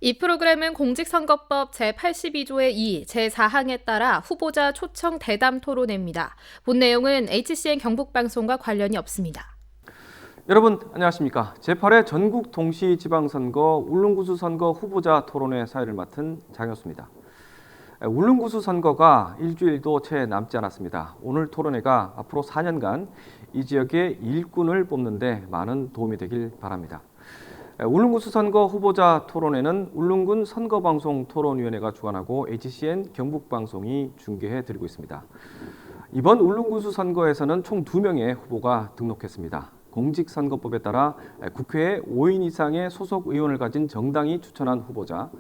이 프로그램은 공직선거법 제82조의 2, 제4항에 따라 후보자 초청 대담 토론회입니다. 본 내용은 HCN 경북방송과 관련이 없습니다. 여러분 안녕하십니까. 제8회 전국 동시지방선거 울릉구수 선거 후보자 토론회 사회를 맡은 장효수입니다. 울릉구수 선거가 일주일도 채 남지 않았습니다. 오늘 토론회가 앞으로 4년간 이 지역의 일꾼을 뽑는 데 많은 도움이 되길 바랍니다. 울릉구수 선거 후보자 토론회는 울릉군 선거방송 토론위원회가 주관하고 HCN 경북방송이 중계해 드리고 있습니다. 이번 울릉구수 선거에서는 총 2명의 후보가 등록했습니다. 공직선거법에 따라 국회에 5인 이상의 소속 의원을 가진 정당이 추천한 후보자,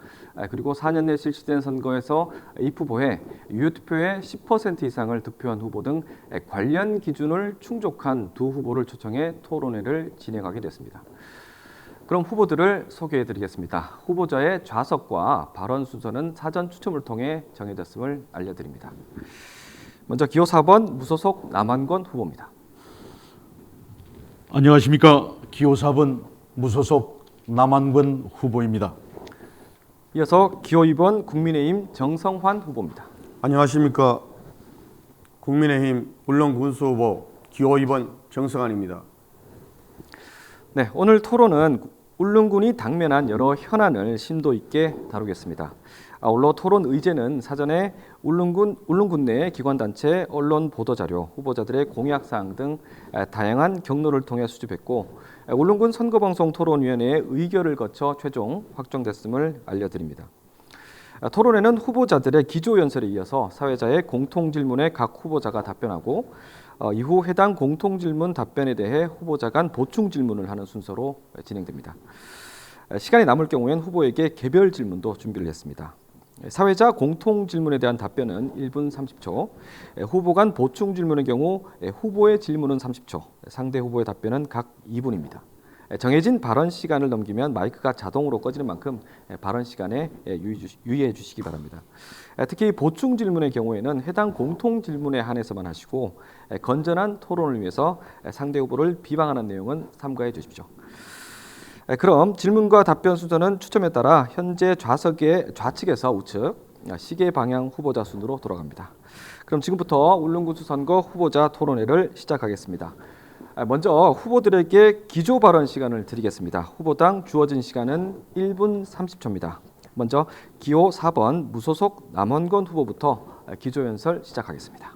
그리고 4년 내 실시된 선거에서 입후보에 유효투표의 10% 이상을 득표한 후보 등 관련 기준을 충족한 두 후보를 초청해 토론회를 진행하게 됐습니다. 그럼 후보들을 소개해드리겠습니다. 후보자의 좌석과 발언 순서는 사전 추첨을 통해 정해졌음을 알려드립니다. 먼저 기호 4번 무소속 남한권 후보입니다. 안녕하십니까. 기호 4번 무소속 남한권 후보입니다. 이어서 기호 2번 국민의힘 정성환 후보입니다. 안녕하십니까. 국민의힘 울릉군수 후보 기호 2번 정성환입니다. 네, 오늘 토론은 울릉군이 당면한 여러 현안을 심도 있게 다루겠습니다. 아울러 토론 의제는 사전에 울릉군 내 기관단체, 언론 보도자료, 후보자들의 공약사항 등 다양한 경로를 통해 수집했고 울릉군 선거방송 토론위원회의 의결을 거쳐 최종 확정됐음을 알려드립니다. 토론회는 후보자들의 기조연설에 이어서 사회자의 공통질문에 각 후보자가 답변하고 이후 해당 공통질문 답변에 대해 후보자 간 보충질문을 하는 순서로 진행됩니다. 시간이 남을 경우엔 후보에게 개별 질문도 준비를 했습니다. 사회자 공통질문에 대한 답변은 1분 30초, 후보 간 보충질문의 경우 후보의 질문은 30초, 상대 후보의 답변은 각 2분입니다. 정해진 발언 시간을 넘기면 마이크가 자동으로 꺼지는 만큼 발언 시간에 유의해 주시기 바랍니다. 특히 보충 질문의 경우에는 해당 공통 질문에 한해서만 하시고 건전한 토론을 위해서 상대 후보를 비방하는 내용은 삼가해 주십시오. 그럼 질문과 답변 순서는 추첨에 따라 현재 좌석의 좌측에서 우측, 시계 방향 후보자 순으로 돌아갑니다. 그럼 지금부터 울릉구수 선거 후보자 토론회를 시작하겠습니다. 먼저 후보들에게 기조 발언 시간을 드리겠습니다. 후보당 주어진 시간은 1분 30초입니다. 먼저 기호 4번 무소속 남원권 후보부터 기조연설 시작하겠습니다.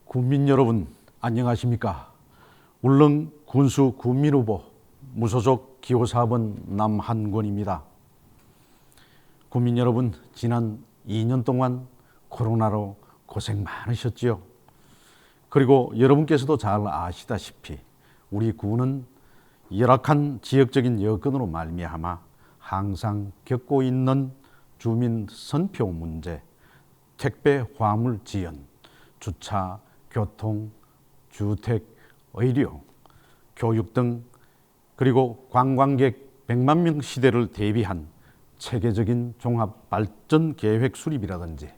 국민 여러분 안녕하십니까. 울릉군수 국민후보 무소속 기호 4번 남한권입니다. 국민 여러분 지난 2년 동안 코로나로 고생 많으셨지요. 그리고 여러분께서도 잘 아시다시피 우리 군은 열악한 지역적인 여건으로 말미암아 항상 겪고 있는 주민 선표 문제, 택배 화물 지연, 주차, 교통, 주택, 의료, 교육 등 그리고 관광객 100만 명 시대를 대비한 체계적인 종합 발전 계획 수립이라든지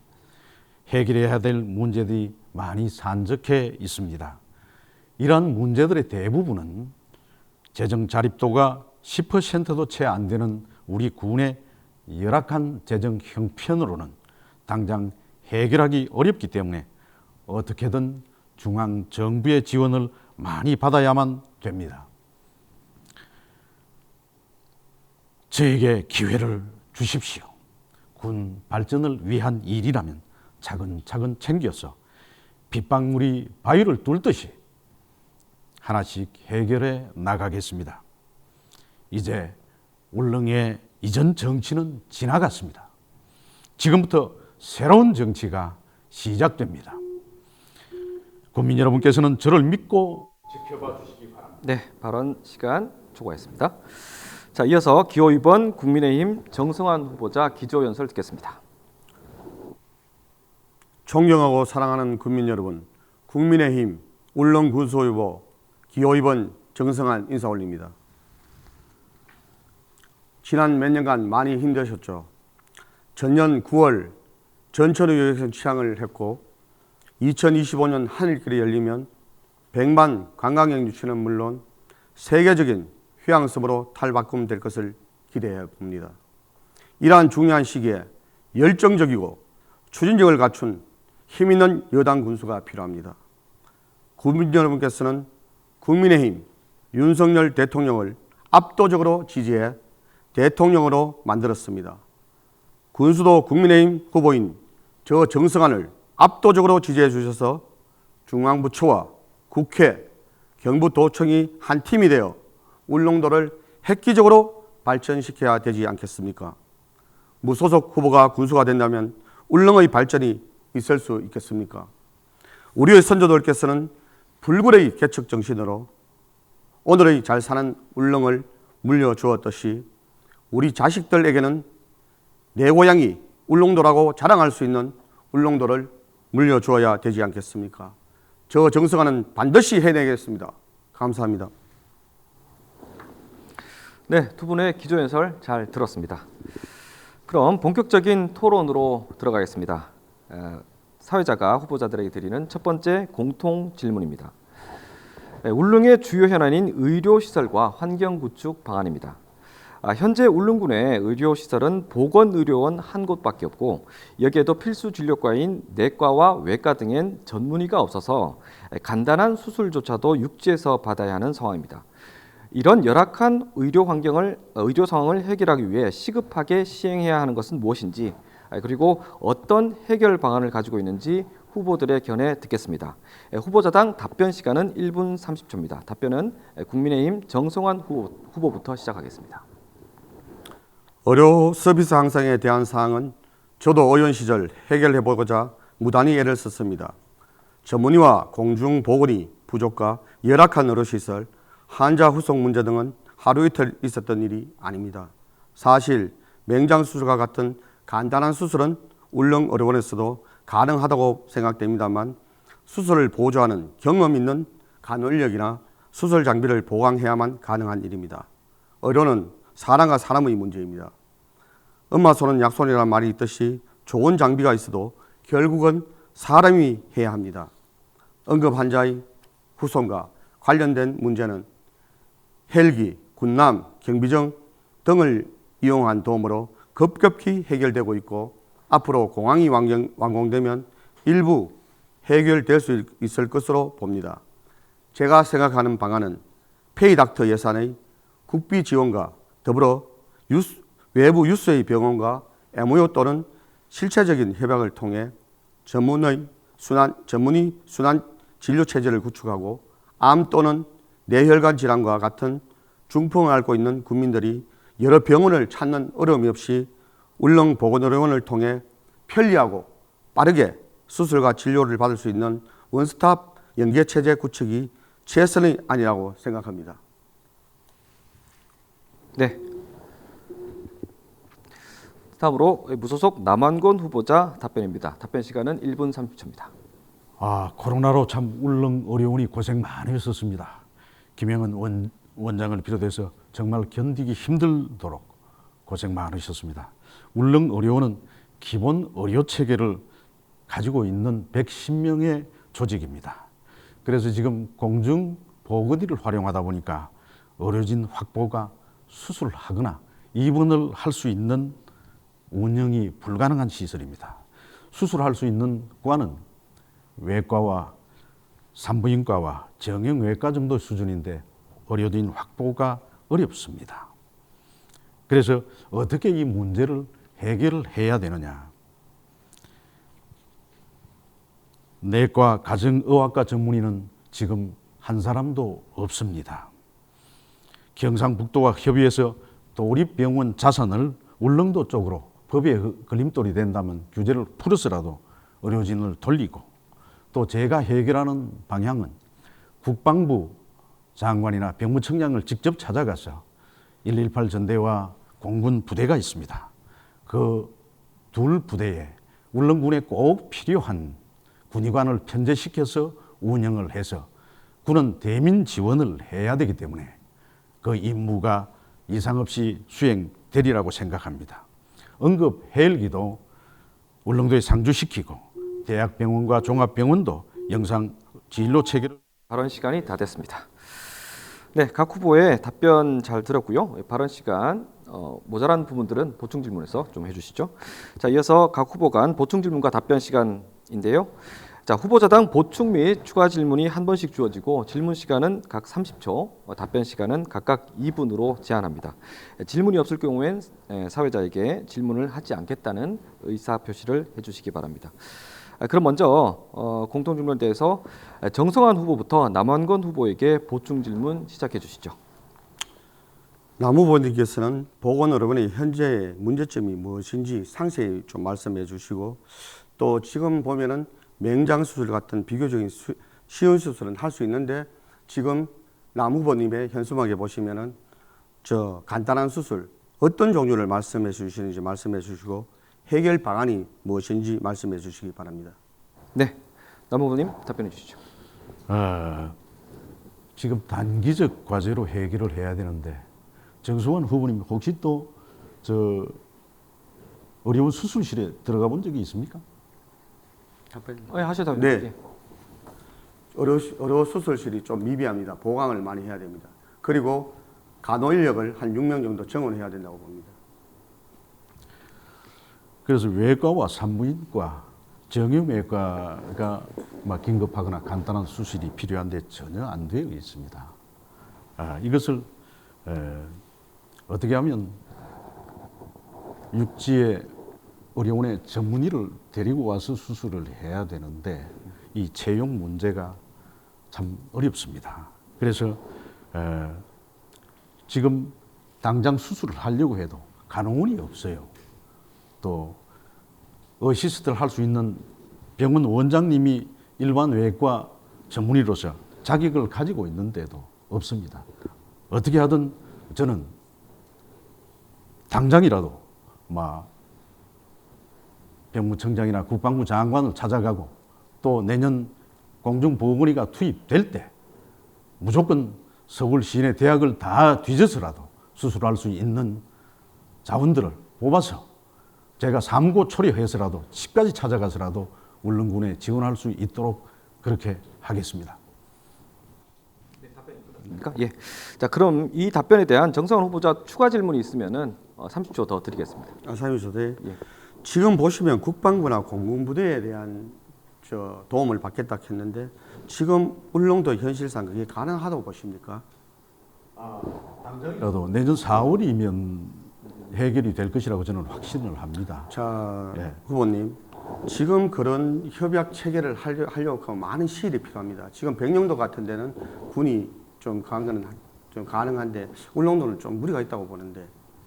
해결해야 될 문제들이 많이 산적해 있습니다. 이러한 문제들의 대부분은 재정 자립도가 10%도 채 안 되는 우리 군의 열악한 재정 형편으로는 당장 해결하기 어렵기 때문에 어떻게든 중앙 정부의 지원을 많이 받아야만 됩니다. 저에게 기회를 주십시오. 군 발전을 위한 일이라면 차근차근 챙겨서 빗방울이 바위를 뚫듯이 하나씩 해결해 나가겠습니다. 이제 울릉의 이전 정치는 지나갔습니다. 지금부터 새로운 정치가 시작됩니다. 국민 여러분께서는 저를 믿고 지켜봐 주시기 바랍니다. 네, 발언 시간 초과했습니다. 자, 이어서 기호 2번 국민의힘 정성환 후보자 기조연설 듣겠습니다. 존경하고 사랑하는 국민 여러분, 국민의힘 울릉군수 후보 기호 2번 정성환 인사 올립니다. 지난 몇 년간 많이 힘드셨죠. 전년 9월 전천후 여객선 취항을 했고 2025년 하늘길이 열리면 100만 관광객 유치는 물론 세계적인 휴양섬으로 탈바꿈될 것을 기대해 봅니다. 이러한 중요한 시기에 열정적이고 추진력을 갖춘 힘있는 여당 군수가 필요합니다. 국민 여러분께서는 국민의힘 윤석열 대통령을 압도적으로 지지해 대통령으로 만들었습니다. 군수도 국민의힘 후보인 저 정성환을 압도적으로 지지해 주셔서 중앙부처와 국회, 경부도청이 한 팀이 되어 울릉도를 획기적으로 발전시켜야 되지 않겠습니까? 무소속 후보가 군수가 된다면 울릉의 발전이 있을 수 있겠습니까? 우리의 선조들께서는 불굴의 개척 정신으로 오늘의 잘 사는 울릉을 물려주었듯이 우리 자식들에게는 내 고향이 울릉도라고 자랑할 수 있는 울릉도를 물려주어야 되지 않겠습니까? 저 정성환은 반드시 해내겠습니다. 감사합니다. 네, 두 분의 기조연설 잘 들었습니다. 그럼 본격적인 토론으로 들어가겠습니다. 사회자가 후보자들에게 드리는 첫 번째 공통 질문입니다. 울릉의 주요 현안인 의료시설과 환경구축 방안입니다. 현재 울릉군의 의료시설은 보건의료원 한 곳밖에 없고 여기에도 필수 진료과인 내과와 외과 등엔 전문의가 없어서 간단한 수술조차도 육지에서 받아야 하는 상황입니다. 이런 열악한 의료 상황을 해결하기 위해 시급하게 시행해야 하는 것은 무엇인지, 그리고 어떤 해결 방안을 가지고 있는지 후보들의 견해 듣겠습니다. 후보자당 답변 시간은 1분 30초입니다. 답변은 국민의힘 정성환 후보부터 시작하겠습니다. 의료 서비스 향상에 대한 사항은 저도 의원 시절 해결해보고자 무단히 애를 썼습니다. 전문의와 공중보건이 부족과 열악한 의료시설, 환자 후속 문제 등은 하루 이틀 있었던 일이 아닙니다. 사실 맹장수술과 같은 간단한 수술은 울릉의료원에서도 가능하다고 생각됩니다만 수술을 보조하는 경험 있는 간원력이나 수술 장비를 보강해야만 가능한 일입니다. 의료는 사람과 사람의 문제입니다. 엄마 손은 약손이라는 말이 있듯이 좋은 장비가 있어도 결국은 사람이 해야 합니다. 응급 환자의 후손과 관련된 문제는 헬기, 군남, 경비정 등을 이용한 도움으로 급격히 해결되고 있고 앞으로 공항이 완공되면 일부 해결될 수 있을 것으로 봅니다. 제가 생각하는 방안은 페이닥터 예산의 국비 지원과 더불어 외부 유수의 병원과 MOU 또는 실체적인 협약을 통해 전문의 순환 진료 체제를 구축하고 암 또는 뇌혈관 질환과 같은 중풍을 앓고 있는 국민들이 여러 병원을 찾는 어려움이 없이 울릉보건의료원을 통해 편리하고 빠르게 수술과 진료를 받을 수 있는 원스톱 연계체제 구축이 최선이 아니라고 생각합니다. 네. 다음으로 무소속 남한권 후보자 답변입니다. 답변 시간은 1분 30초입니다. 코로나로 참 울릉의료원이 고생 많이 했었습니다. 김영은 원장을 비롯해서 정말 견디기 힘들도록 고생 많으셨습니다. 울릉의료원은 기본 의료 체계를 가지고 있는 110명의 조직입니다. 그래서 지금 공중보건의를 활용하다 보니까 의료진 확보가 수술하거나 입원을 할 수 있는 운영이 불가능한 시설입니다. 수술할 수 있는 과는 외과와 산부인과와 정형외과 정도 수준인데 의료진 확보가 어렵습니다. 그래서 어떻게 이 문제를 해결을 해야 되느냐. 내과 가정의학과 전문의는 지금 한 사람도 없습니다. 경상북도와 협의해서 도립병원 자산을 울릉도 쪽으로 법에 걸림돌이 된다면 규제를 풀어서라도 의료진을 돌리고, 또 제가 해결하는 방향은 국방부 장관이나 병무청장을 직접 찾아가서 118 전대와 공군 부대가 있습니다. 그 둘 부대에 울릉군에 꼭 필요한 군의관을 편제시켜서 운영을 해서 군은 대민 지원을 해야 되기 때문에 그 임무가 이상 없이 수행되리라고 생각합니다. 응급 헬기도 울릉도에 상주시키고 대학병원과 종합병원도 영상 진료 체계를. 발언 시간이 다 됐습니다. 네, 각 후보의 답변 잘 들었고요. 발언 시간 모자란 부분들은 보충 질문에서 좀 해주시죠. 자, 이어서 각 후보 간 보충 질문과 답변 시간인데요. 자, 후보자당 보충 및 추가 질문이 한 번씩 주어지고 질문 시간은 각 30초, 답변 시간은 각각 2분으로 제한합니다. 질문이 없을 경우엔 사회자에게 질문을 하지 않겠다는 의사 표시를 해주시기 바랍니다. 그럼 먼저 공통 질문에 대해서 정성환 후보부터 남원건 후보에게 보충 질문 시작해 주시죠. 남 후보님께서는 보건의료원의 현재 문제점이 무엇인지 상세히 좀 말씀해 주시고, 또 지금 보면은 맹장 수술 같은 비교적인 쉬운 수술은 할 수 있는데, 지금 남 후보님의 현수막에 보시면은 저 간단한 수술 어떤 종류를 말씀해 주시는지 말씀해 주시고, 해결 방안이 무엇인지 말씀해 주시기 바랍니다. 네, 남 후보님 답변해 주시죠. 지금 단기적 과제로 해결을 해야 되는데 정성환 후보님 혹시 또 저 어려운 수술실에 들어가 본 적이 있습니까? 하셔도 네. 됩니다. 의료 수술실이 좀 미비합니다. 보강을 많이 해야 됩니다. 그리고 간호 인력을 한 6명 정도 정원해야 된다고 봅니다. 그래서 외과와 산부인과 정형외과가 막 긴급하거나 간단한 수술이 필요한데 전혀 안 되어 있습니다. 이것을 어떻게 하면 육지의 의료원의 전문의를 데리고 와서 수술을 해야 되는데 이 채용 문제가 참 어렵습니다. 그래서 지금 당장 수술을 하려고 해도 간호원이 없어요. 또 어시스트를 할 수 있는 병원 원장님이 일반 외과 전문의로서 자격을 가지고 있는데도 없습니다. 어떻게 하든 저는 당장이라도 병무청장이나 국방부 장관을 찾아가고 또 내년 공중보건의가 투입될 때 무조건 서울 시내 대학을 다 뒤져서라도 수술할 수 있는 자원들을 뽑아서 제가 삼고초려해서라도 집까지 찾아가서라도 울릉군에 지원할 수 있도록 그렇게 하겠습니다. 예. 자, 그럼 이 답변에 대한 정성환 후보자 추가 질문이 있으면은 30초 더 드리겠습니다. 사유소대 예. 지금 보시면 국방부나 공군부대에 대한 도움을 받겠다 했는데, 지금 울릉도 현실상 그게 가능하다고 보십니까? 당장이라도 내년 4월이면 해결이 될 것이라고 저는 확신을 합니다. 자, 예. 후보님, 지금 그런 협약 체계를 하려고 하면 많은 시일이 필요합니다. 지금 백령도 같은 데는 군이 좀 강한 거는 좀 가능한데 울릉도는 좀 무리가 있다고 보는데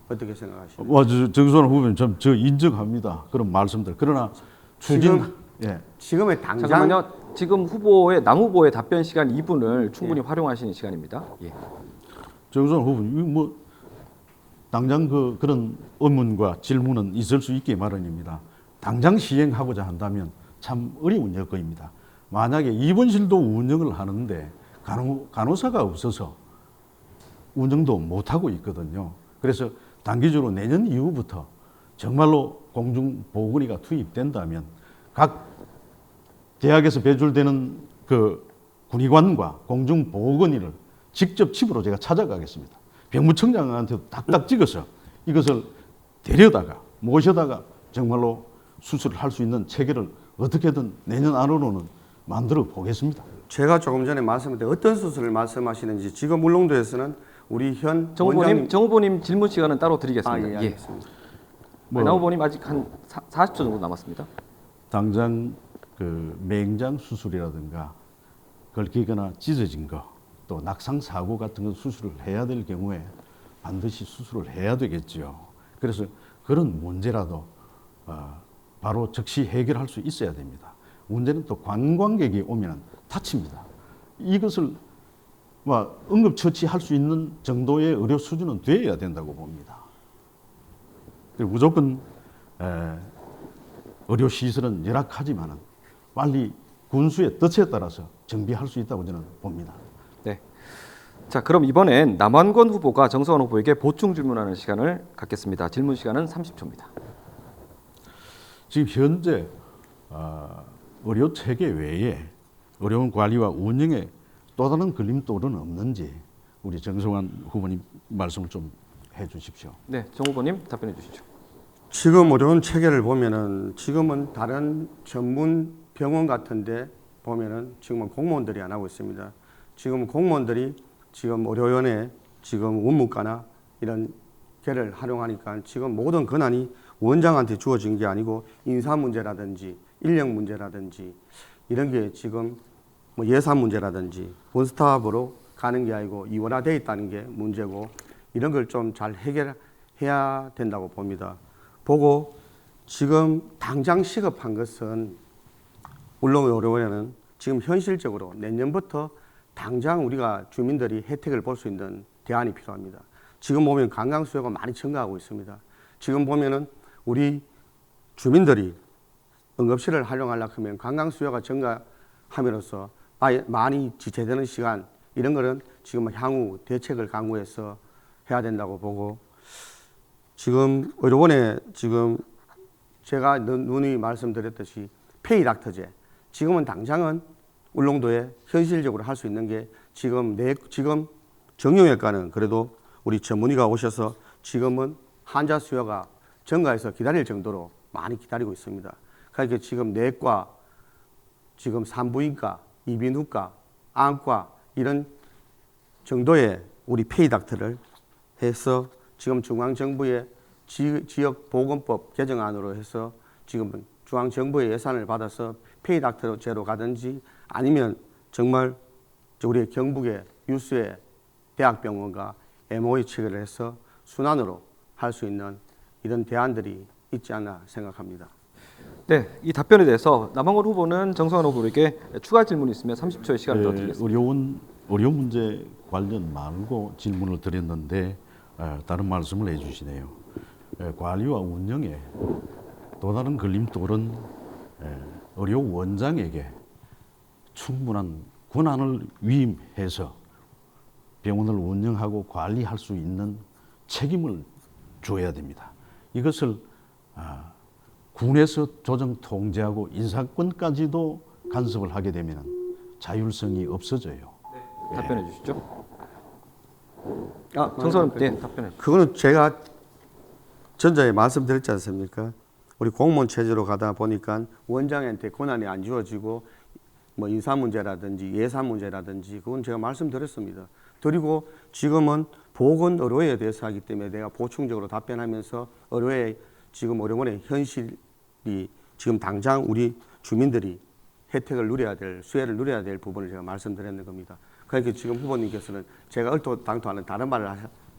어떻게 생각하십니까? 정선호 후보님 저 인정합니다. 그런 말씀들. 그러나 지금의 당장 잠깐만요. 지금 남 후보의 답변 시간 2분을 충분히 활용하시는 시간입니다. 예. 정선호 후보님, 당장 그런 의문과 질문은 있을 수 있게 마련입니다. 당장 시행하고자 한다면 참 어려운 여건입니다. 만약에 입원실도 운영을 하는데 간호사가 없어서 운영도 못하고 있거든요. 그래서 단기적으로 내년 이후부터 정말로 공중보건의가 투입된다면 각 대학에서 배출되는 그 군의관과 공중보건의를 직접 집으로 제가 찾아가겠습니다. 병무청장한테도 딱딱 찍어서 이것을 데려다가 모셔다가 정말로 수술을 할 수 있는 체계를 어떻게든 내년 안으로는 만들어 보겠습니다. 제가 조금 전에 말씀드린 어떤 수술을 말씀하시는지, 지금 울릉도에서는 우리 현 정 후보님 질문 시간은 따로 드리겠습니다. 예, 알겠습니다. 남 후보님 아직 한 40초 정도 남았습니다. 당장 그 맹장 수술이라든가 긁히거나 찢어진 거, 또 낙상 사고 같은 거 수술을 해야 될 경우에 반드시 수술을 해야 되겠죠. 그래서 그런 문제라도 바로 즉시 해결할 수 있어야 됩니다. 문제는 또 관광객이 오면 다칩니다. 이것을 응급처치할 수 있는 정도의 의료 수준은 되어야 된다고 봅니다. 그리고 무조건 의료 시설은 열악하지만은 빨리 군수의 뜻에 따라서 정비할 수 있다고 저는 봅니다. 네. 자, 그럼 이번엔 남원건 후보가 정성환 후보에게 보충 질문하는 시간을 갖겠습니다. 질문 시간은 30초입니다. 지금 현재 의료 체계 외에 의료원 관리와 운영에 또 다른 걸림돌은 없는지, 우리 정성환 후보님 말씀을 좀 해주십시오. 네, 정 후보님 답변해 주시죠. 지금 어려운 체계를 보면은 지금은 다른 전문 병원 같은데 보면은 지금은 공무원들이 안 하고 있습니다. 지금 공무원들이 지금 의료원에 지금 원무과나 이런 개를 활용하니까 지금 모든 권한이 원장한테 주어진 게 아니고 인사 문제라든지 인력 문제라든지 이런 게 지금 뭐 예산 문제라든지 원스톱으로 가는 게 아니고 이원화되어 있다는 게 문제고 이런 걸 좀 잘 해결해야 된다고 봅니다. 보고 지금 당장 시급한 것은 물론 의료원에는 지금 현실적으로 내년부터 당장 우리가 주민들이 혜택을 볼 수 있는 대안이 필요합니다. 지금 보면 관광 수요가 많이 증가하고 있습니다. 지금 보면은 우리 주민들이 응급실을 활용하려고 하면 관광 수요가 증가함으로써 많이 지체되는 시간 이런 거는 지금 향후 대책을 강구해서 해야 된다고 보고 지금 의료원에 지금 제가 누누이 말씀드렸듯이 페이닥터제 지금은 당장은 울릉도에 현실적으로 할 수 있는 게 지금 정형외과는 그래도 우리 전문의가 오셔서 지금은 환자 수요가 증가해서 기다릴 정도로 많이 기다리고 있습니다. 그러니까 지금 내과, 지금 산부인과, 이비인후과, 안과 이런 정도의 우리 페이닥터를 해서 지금 중앙정부의 지역보건법 개정안으로 해서 지금 중앙정부의 예산을 받아서 페이닥터제로 가든지 아니면 정말 우리 경북의 유수의 대학병원과 MOU 체결을 해서 순환으로 할 수 있는 이런 대안들이 있지 않나 생각합니다. 네, 이 답변에 대해서 남한걸 후보는 정성환 후보에게 추가 질문이 있으면 30초의 시간을 더 드리겠습니다. 의료 문제 관련 말고 질문을 드렸는데 다른 말씀을 해주시네요. 관리와 운영에 또 다른 걸림돌은 의료 원장에게 충분한 권한을 위임해서 병원을 운영하고 관리할 수 있는 책임을 줘야 됩니다. 이것을 군에서 조정 통제하고 인사권까지도 간섭을 하게 되면 자율성이 없어져요. 답변해 주시죠. 정성환 네, 답변해. 그거는 제가 전자에 말씀드렸지 않습니까? 우리 공무원 체제로 가다 보니까 원장한테 권한이 안 주어지고 뭐 인사 문제라든지 예산 문제라든지 그건 제가 말씀드렸습니다. 그리고 지금은 보건 의료에 대해서 하기 때문에 내가 보충적으로 답변하면서 의료의 지금 의료원의 현실이 지금 당장 우리 주민들이 혜택을 누려야 될 수혜를 누려야 될 부분을 제가 말씀드렸는 겁니다. 그러니까 지금 후보님께서는 제가 얼토당토하는 다른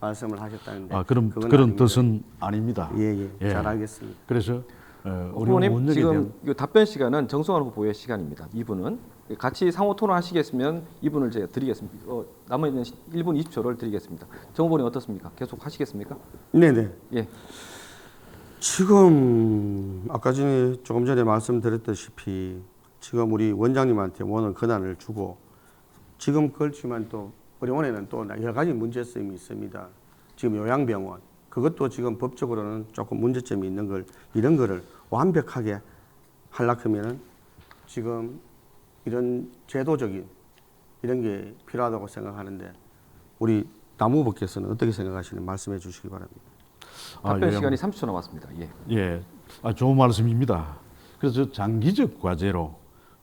말씀을 하셨다는데 그런 뜻은 아닙니다. 예, 잘 알겠습니다. 그래서 후보님 지금 이 답변 시간은 정성환 후보의 시간입니다. 2분은 같이 상호 토론하시겠으면 2분을 제가 드리겠습니다. 남은 1분 20초를 드리겠습니다. 정 후보님 어떻습니까? 계속 하시겠습니까? 네네. 예. 지금 아까 전에 조금 전에 말씀드렸다시피 지금 우리 원장님한테 원은 권한을 주고 지금 그렇지만 또 의료원에는 또 여러 가지 문제점이 있습니다. 지금 요양병원 그것도 지금 법적으로는 조금 문제점이 있는 걸 이런 거를 완벽하게 하려면은 지금 이런 제도적인 이런 게 필요하다고 생각하는데 우리 남 후보께서는 어떻게 생각하시는지 말씀해 주시기 바랍니다. 답변 시간이 30초 남았습니다. 예, 좋은 말씀입니다. 그래서 장기적 과제로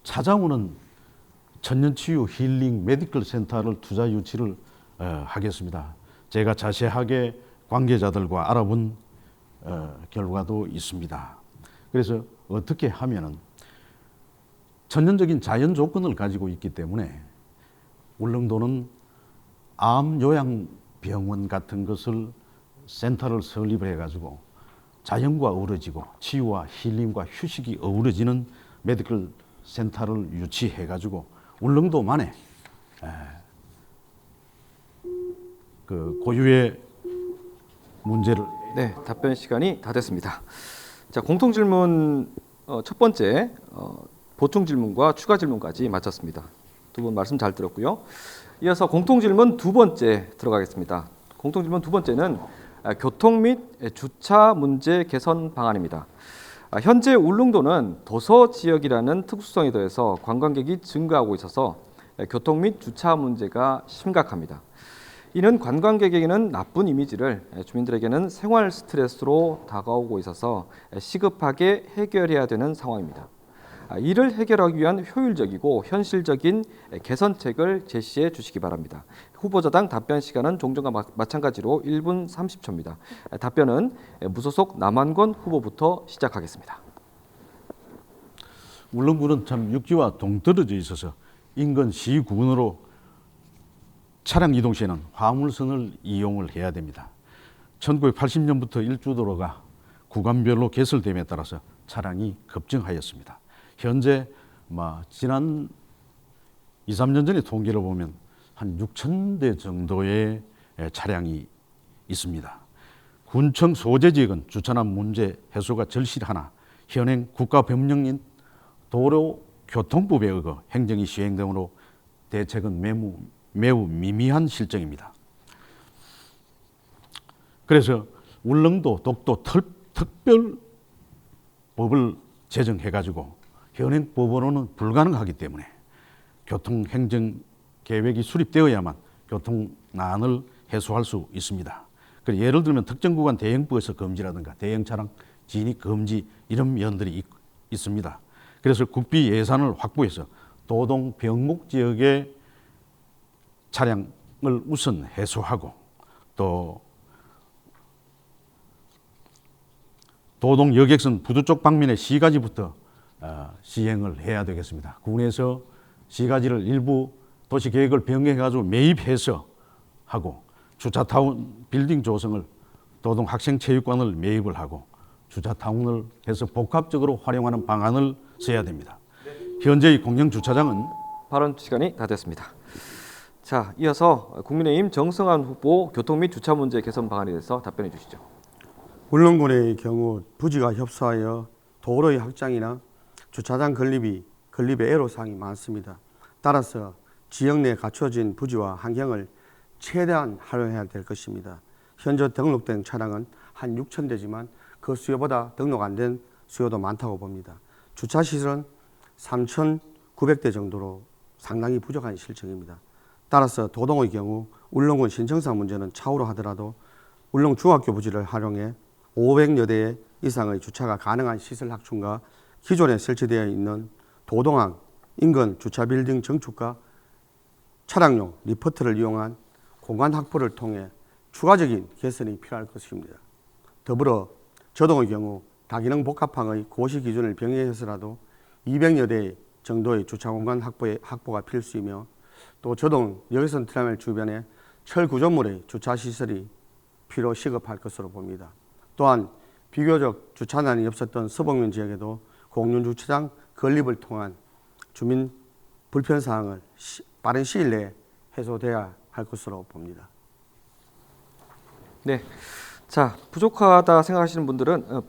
찾아오는 천년치유 힐링 메디컬 센터를 투자 유치를 하겠습니다. 제가 자세하게 관계자들과 알아본 결과도 있습니다. 그래서 어떻게 하면은 천연적인 자연 조건을 가지고 있기 때문에 울릉도는 암 요양병원 같은 것을 센터를 설립을 해가지고 자연과 어우러지고 치유와 힐링과 휴식이 어우러지는 메디컬 센터를 유치해가지고 울릉도만의 그 고유의 문제를 네, 답변 시간이 다 됐습니다. 자, 공통 질문 첫 번째 보충 질문과 추가 질문까지 마쳤습니다. 두 분 말씀 잘 들었고요. 이어서 공통 질문 두 번째 들어가겠습니다. 공통 질문 두 번째는 교통 및 주차 문제 개선 방안입니다. 현재 울릉도는 도서 지역이라는 특수성에 더해서 관광객이 증가하고 있어서 교통 및 주차 문제가 심각합니다. 이는 관광객에게는 나쁜 이미지를, 주민들에게는 생활 스트레스로 다가오고 있어서 시급하게 해결해야 되는 상황입니다. 이를 해결하기 위한 효율적이고 현실적인 개선책을 제시해 주시기 바랍니다. 후보자당 답변 시간은 종전과 마찬가지로 1분 30초입니다. 답변은 무소속 남한권 후보부터 시작하겠습니다. 울릉군은 참 육지와 동떨어져 있어서 인근 시군으로 차량 이동 시에는 화물선을 이용을 해야 됩니다. 1980년부터 일주도로가 구간별로 개설됨에 따라서 차량이 급증하였습니다. 현재 지난 2, 3년 전의 통계를 보면 한 6,000대 정도의 차량이 있습니다. 군청 소재 지역은 주차난 문제 해소가 절실하나 현행 국가법령인 도로교통법에 의거 행정이 시행되므로 대책은 매우 미미한 실정입니다. 그래서 울릉도 독도 특별법을 제정해가지고 현행 법으로는 불가능하기 때문에 교통행정계획이 수립되어야만 교통난을 해소할 수 있습니다. 예를 들면 특정 구간 대형버스 금지라든가 대형 차량 진입 금지 이런 면들이 있습니다. 그래서 국비 예산을 확보해서 도동 병목 지역의 차량을 우선 해소하고 또 도동 여객선 부두 쪽 방면의 시가지부터 시행을 해야 되겠습니다. 군에서 시가지를 일부 도시계획을 변경해가지고 매입해서 하고 주차타운 빌딩 조성을 도동 학생체육관을 매입을 하고 주차타운을 해서 복합적으로 활용하는 방안을 써야 됩니다. 현재의 공영주차장은 발언 시간이 다 됐습니다. 자, 이어서 국민의힘 정성환 후보 교통 및 주차 문제 개선 방안에 대해서 답변해 주시죠. 울릉군의 경우 부지가 협소하여 도로의 확장이나 주차장 건립의 애로사항이 많습니다. 따라서 지역 내 갖춰진 부지와 환경을 최대한 활용해야 될 것입니다. 현재 등록된 차량은 한 6,000대지만 그 수요보다 등록 안 된 수요도 많다고 봅니다. 주차시설은 3,900대 정도로 상당히 부족한 실정입니다. 따라서 도동의 경우 울릉군 신청사 문제는 차후로 하더라도 울릉 중학교 부지를 활용해 500여 대 이상의 주차가 가능한 시설 확충과 기존에 설치되어 있는 도동항 인근 주차 빌딩 증축과 차량용 리포트를 이용한 공간 확보를 통해 추가적인 개선이 필요할 것입니다. 더불어 저동의 경우 다기능 복합항의 고시 기준을 병행해서라도 200여 대 정도의 주차 공간 확보가 필수이며 또 저동 여객선 터미널 주변에 철 구조물의 주차 시설이 필요 시급할 것으로 봅니다. 또한 비교적 주차난이 없었던 서북면 지역에도 공용 주차장 건립을 통한 주민 불편 사항을 빠른 시일 내에 해소돼야 할 것으로 봅니다. 네, 자 부족하다 생각하시는 부분은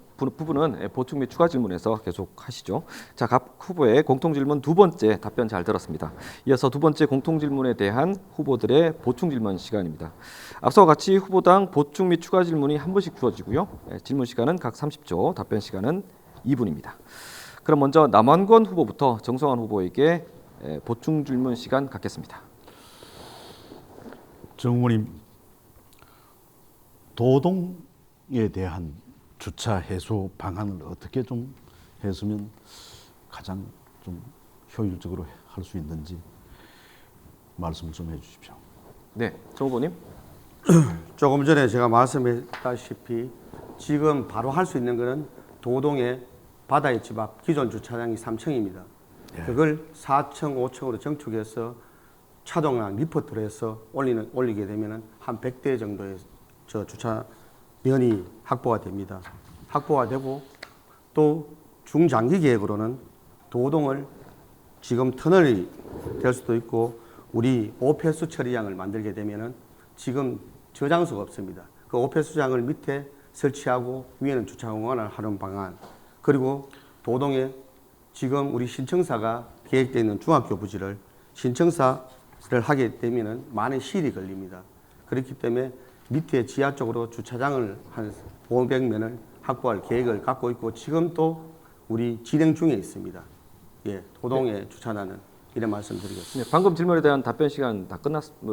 보충 및 추가 질문에서 계속 하시죠. 자, 각 후보의 공통 질문 두 번째 답변 잘 들었습니다. 이어서 두 번째 공통 질문에 대한 후보들의 보충 질문 시간입니다. 앞서와 같이 후보당 보충 및 추가 질문이 한 번씩 주어지고요. 질문 시간은 각 30초, 답변 시간은 2분입니다. 그럼 먼저 남한권 후보부터 정성환 후보에게 보충 질문 시간 갖겠습니다. 정 후보님, 도동에 대한 주차 해소 방안을 어떻게 좀 했으면 가장 좀 효율적으로 할 수 있는지 말씀을 좀 해주십시오. 네, 정 후보님. 조금 전에 제가 말씀했다시피 지금 바로 할 수 있는 것은 도동의 바다의 집 앞 기존 주차장이 3층입니다. 그걸 4층, 5층으로 정축해서 차동랑 리포트로 해서 올리게 되면 한 100대 정도의 주차면이 확보가 됩니다. 확보가 되고 또 중장기 계획으로는 도동을 지금 터널이 될 수도 있고 우리 오폐수 처리장을 만들게 되면은 지금 저장소가 없습니다. 그 오폐수장을 밑에 설치하고 위에는 주차 공간을 하는 방안, 그리고 도동에 지금 우리 신청사가 계획되어 있는 중학교 부지를 신청사를 하게 되면은 많은 시일이 걸립니다. 그렇기 때문에 밑에 지하 쪽으로 주차장을 한 500면을 확보할 계획을 갖고 있고 지금 또 우리 진행 중에 있습니다. 예, 도동의 주차난은 이런 말씀드리겠습니다. 네, 방금 질문에 대한 답변 시간 다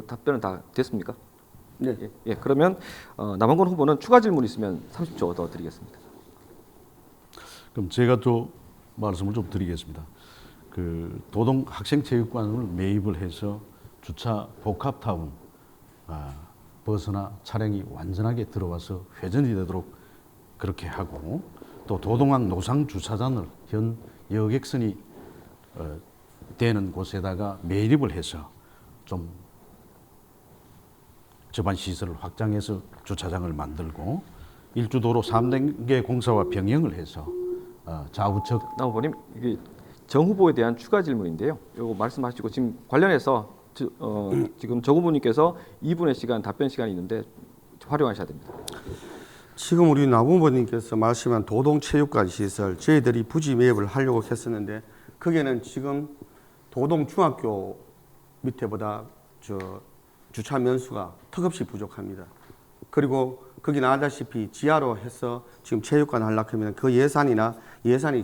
답변은 다 됐습니까? 네. 예, 그러면 남원권 후보는 추가 질문 있으면 30초 더 드리겠습니다. 그럼 제가 또 말씀을 좀 드리겠습니다. 그 도동 학생체육관을 매입을 해서 주차 복합타운 버스나 차량이 완전하게 들어와서 회전이 되도록 그렇게 하고, 또 도동항 노상 주차장을 현 여객선이 되는 곳에다가 매립을 해서 좀 접안 시설을 확장해서 주차장을 만들고, 일주도로 3단계 공사와 병행을 해서 좌우측 남 후보님, 이게 정 후보에 대한 추가 질문인데요. 이거 말씀하시고 지금 관련해서 지금 정 후보님께서 2분의 시간 답변 시간이 있는데 활용하셔야 됩니다. 지금 우리 남 후보님께서 말씀한 도동체육관 시설 저희들이 부지 매입을 하려고 했었는데 거기에는 지금 도동중학교 밑에보다 주차 면수가 턱없이 부족합니다. 그리고 거기 나왔다시피 지하로 해서 지금 체육관 하려고 하면 그 예산이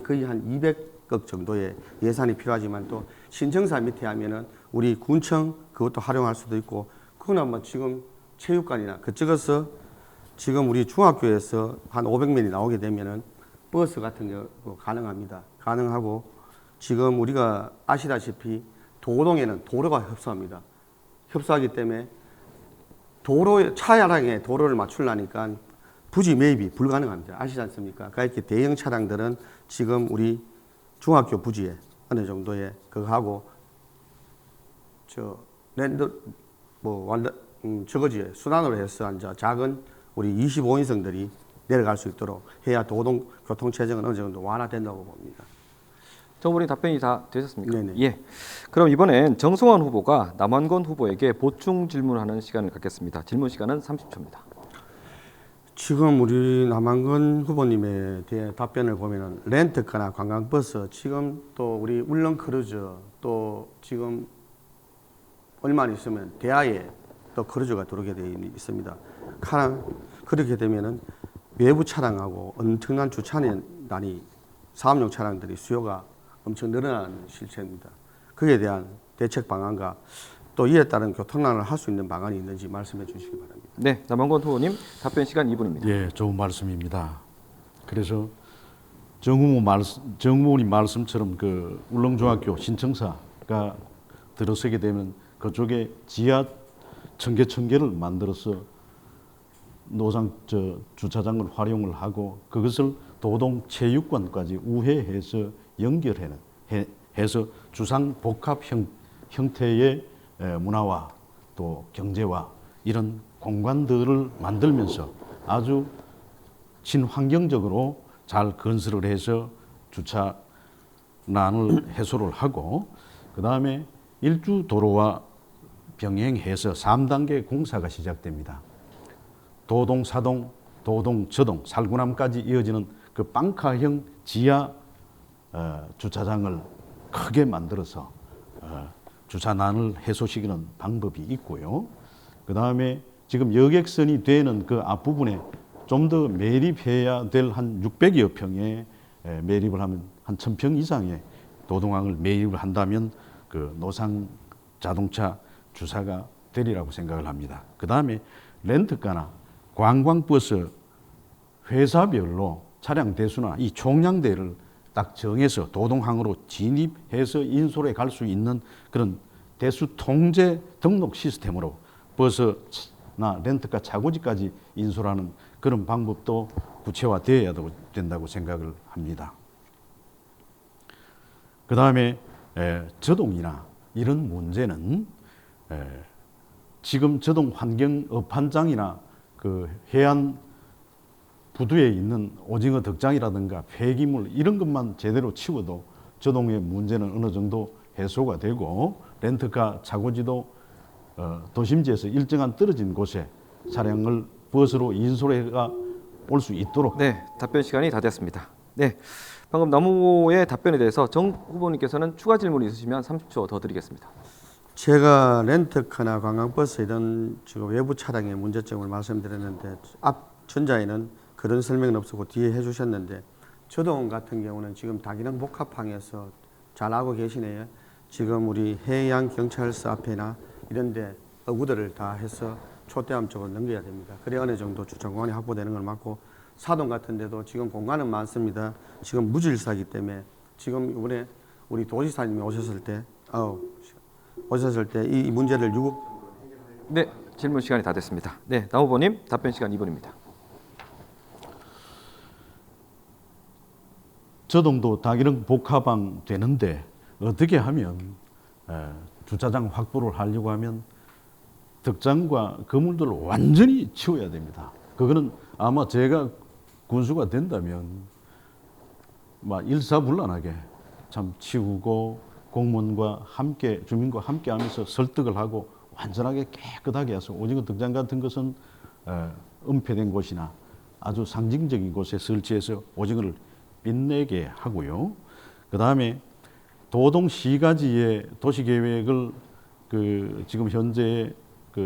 거의 한 200억 정도의 예산이 필요하지만 또 신청사 밑에 하면은 우리 군청 그것도 활용할 수도 있고, 그거는 뭐 지금 체육관이나 그쪽에서 지금 우리 중학교에서 한 500명이 나오게 되면은 버스 같은 게 가능합니다. 가능하고, 지금 우리가 아시다시피 도동에는 도로가 협소합니다. 협소하기 때문에 차량에 도로를 맞추려니까 부지 매입이 불가능합니다. 아시지 않습니까? 그러니까 대형 차량들은 지금 우리 중학교 부지에 어느 정도의 그거 하고 저거지에 순환으로 해서 이제 작은 우리 25인승들이 내려갈 수 있도록 해야 도동 교통 체증은 어느 정도 완화된다고 봅니다. 정 후보님 답변이 다 되셨습니까? 네네. 예. 그럼 이번엔 정성환 후보가 남원권 후보에게 보충 질문하는 시간을 갖겠습니다. 질문 시간은 30초입니다. 지금 우리 남한건 후보님에 대해 답변을 보면은 렌트카나 관광버스, 지금 또 우리 울릉크루즈, 또 지금 얼마 안 있으면 대하에 또 크루즈가 들어오게 되어 있습니다. 그렇게 되면은 외부 차량하고 엄청난 주차난이 사업용 차량들이 수요가 엄청 늘어나는 실체입니다. 그에 대한 대책 방안과 또 이에 따른 교통난을 할 수 있는 방안이 있는지 말씀해 주시기 바랍니다. 네, 남원권 후보님 답변 시간 2분입니다. 예, 좋은 말씀입니다. 그래서 정 후보님 말씀처럼 그 울릉중학교 신청사가 들어서게 되면 그쪽에 지하 1000개를 만들어서 노상 주차장을 활용을 하고 그것을 도동 체육관까지 우회해서 연결해서 주상 복합 형태의 문화와 또 경제와 이런 공간들을 만들면서 아주 친환경적으로 잘 건설을 해서 주차난을 해소를 하고, 그 다음에 일주 도로와 병행해서 3단계 공사가 시작됩니다. 도동, 사동, 도동, 저동, 살구남까지 이어지는 그 빵카형 지하 주차장을 크게 만들어서 주차난을 해소시키는 방법이 있고요. 그 다음에 지금 여객선이 되는 그 앞부분에 좀 더 매립해야 될 한 600여 평에 매립을 하면 한 1000평 이상의 도동항을 매립을 한다면 그 노상 자동차 주사가 되리라고 생각을 합니다. 그 다음에 렌트카나 관광버스 회사별로 차량 대수나 이 총량대를 딱 정해서 도동항으로 진입해서 인솔에 갈 수 있는 그런 대수 통제 등록 시스템으로 버스나 렌트카 차고지까지 인솔하는 그런 방법도 구체화되어야 된다고 생각을 합니다. 그 다음에 저동이나 이런 문제는 지금 저동 환경업한장이나 그 해안 부두에 있는 오징어 덕장이라든가 폐기물 이런 것만 제대로 치워도 저동의 문제는 어느 정도 해소가 되고, 렌트카 차고지도 도심지에서 일정한 떨어진 곳에 차량을 버스로 인솔해가 올 수 있도록. 네, 답변 시간이 다 됐습니다. 네, 방금 남 후보의 답변에 대해서 정 후보님께서는 추가 질문이 있으시면 30초 더 드리겠습니다. 제가 렌트카나 관광버스 이런 지금 외부 차량의 문제점을 말씀드렸는데 앞 전자에는 그런 설명은 없었고 뒤에 해주셨는데, 저동 같은 경우는 지금 다기능 복합항에서 잘 알고 계시네요. 지금 우리 해양경찰서 앞에나 이런 데 어구들을 다 해서 촛대암 쪽으로 넘겨야 됩니다. 그래 어느 정도 주차 공간이 확보되는 걸 맞고 사동 같은 데도 지금 공간은 많습니다. 지금 무질서하기 때문에 지금 이번에 우리 도지사님이 오셨을 때 이 문제를 네, 질문 시간이 다 됐습니다. 네, 남 후보님 답변 시간 2분입니다. 저동도 다기능 복합항 되는데 어떻게 하면 주차장 확보를 하려고 하면 덕장과 거물들을 완전히 치워야 됩니다. 그거는 아마 제가 군수가 된다면 막 일사불란하게 참 치우고 공무원과 함께 주민과 함께 하면서 설득을 하고 완전하게 깨끗하게 해서 오징어 덕장 같은 것은 은폐된 곳이나 아주 상징적인 곳에 설치해서 오징어를 빛내게 하고요. 그 다음에 도동시가지의 도시계획을 지금 현재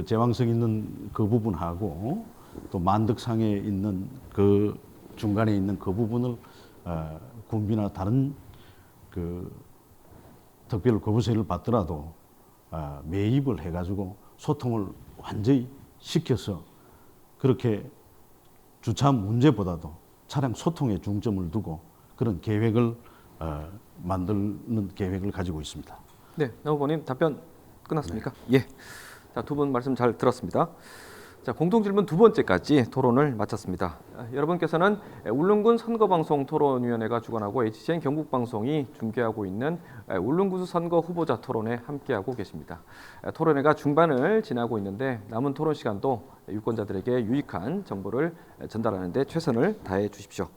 제왕성 있는 그 부분하고 또 만덕상에 있는 그 중간에 있는 그 부분을 군비나 다른 특별 거부세를 받더라도 매입을 해가지고 소통을 완전히 시켜서 그렇게 주차 문제보다도 차량 소통에 중점을 두고 그런 계획을 만드는 계획을 가지고 있습니다. 네, 남 후보님 답변 끝났습니까? 네. 예. 자, 두 분 말씀 잘 들었습니다. 자, 공통질문 두 번째까지 토론을 마쳤습니다. 여러분께서는 울릉군 선거방송 토론위원회가 주관하고 HCN 경북방송이 중계하고 있는 울릉구수 선거 후보자 토론에 함께하고 계십니다. 토론회가 중반을 지나고 있는데 남은 토론 시간도 유권자들에게 유익한 정보를 전달하는 데 최선을 다해 주십시오.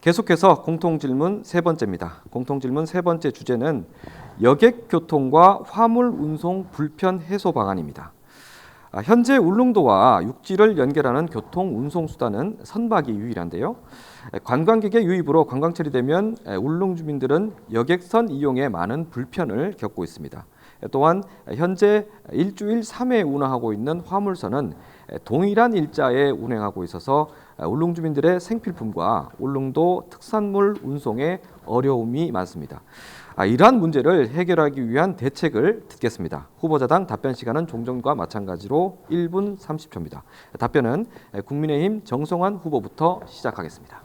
계속해서 공통질문 세 번째입니다. 공통질문 세 번째 주제는 여객교통과 화물 운송 불편 해소 방안입니다. 현재 울릉도와 육지를 연결하는 교통 운송 수단은 선박이 유일한데요. 관광객의 유입으로 관광철이 되면 울릉 주민들은 여객선 이용에 많은 불편을 겪고 있습니다. 또한 현재 일주일 3회 운항하고 있는 화물선은 동일한 일자에 운행하고 있어서 울릉 주민들의 생필품과 울릉도 특산물 운송에 어려움이 많습니다. 이러한 문제를 해결하기 위한 대책을 듣겠습니다. 후보자당 답변 시간은 종전과 마찬가지로 1분 30초입니다. 답변은 국민의힘 정성환 후보부터 시작하겠습니다.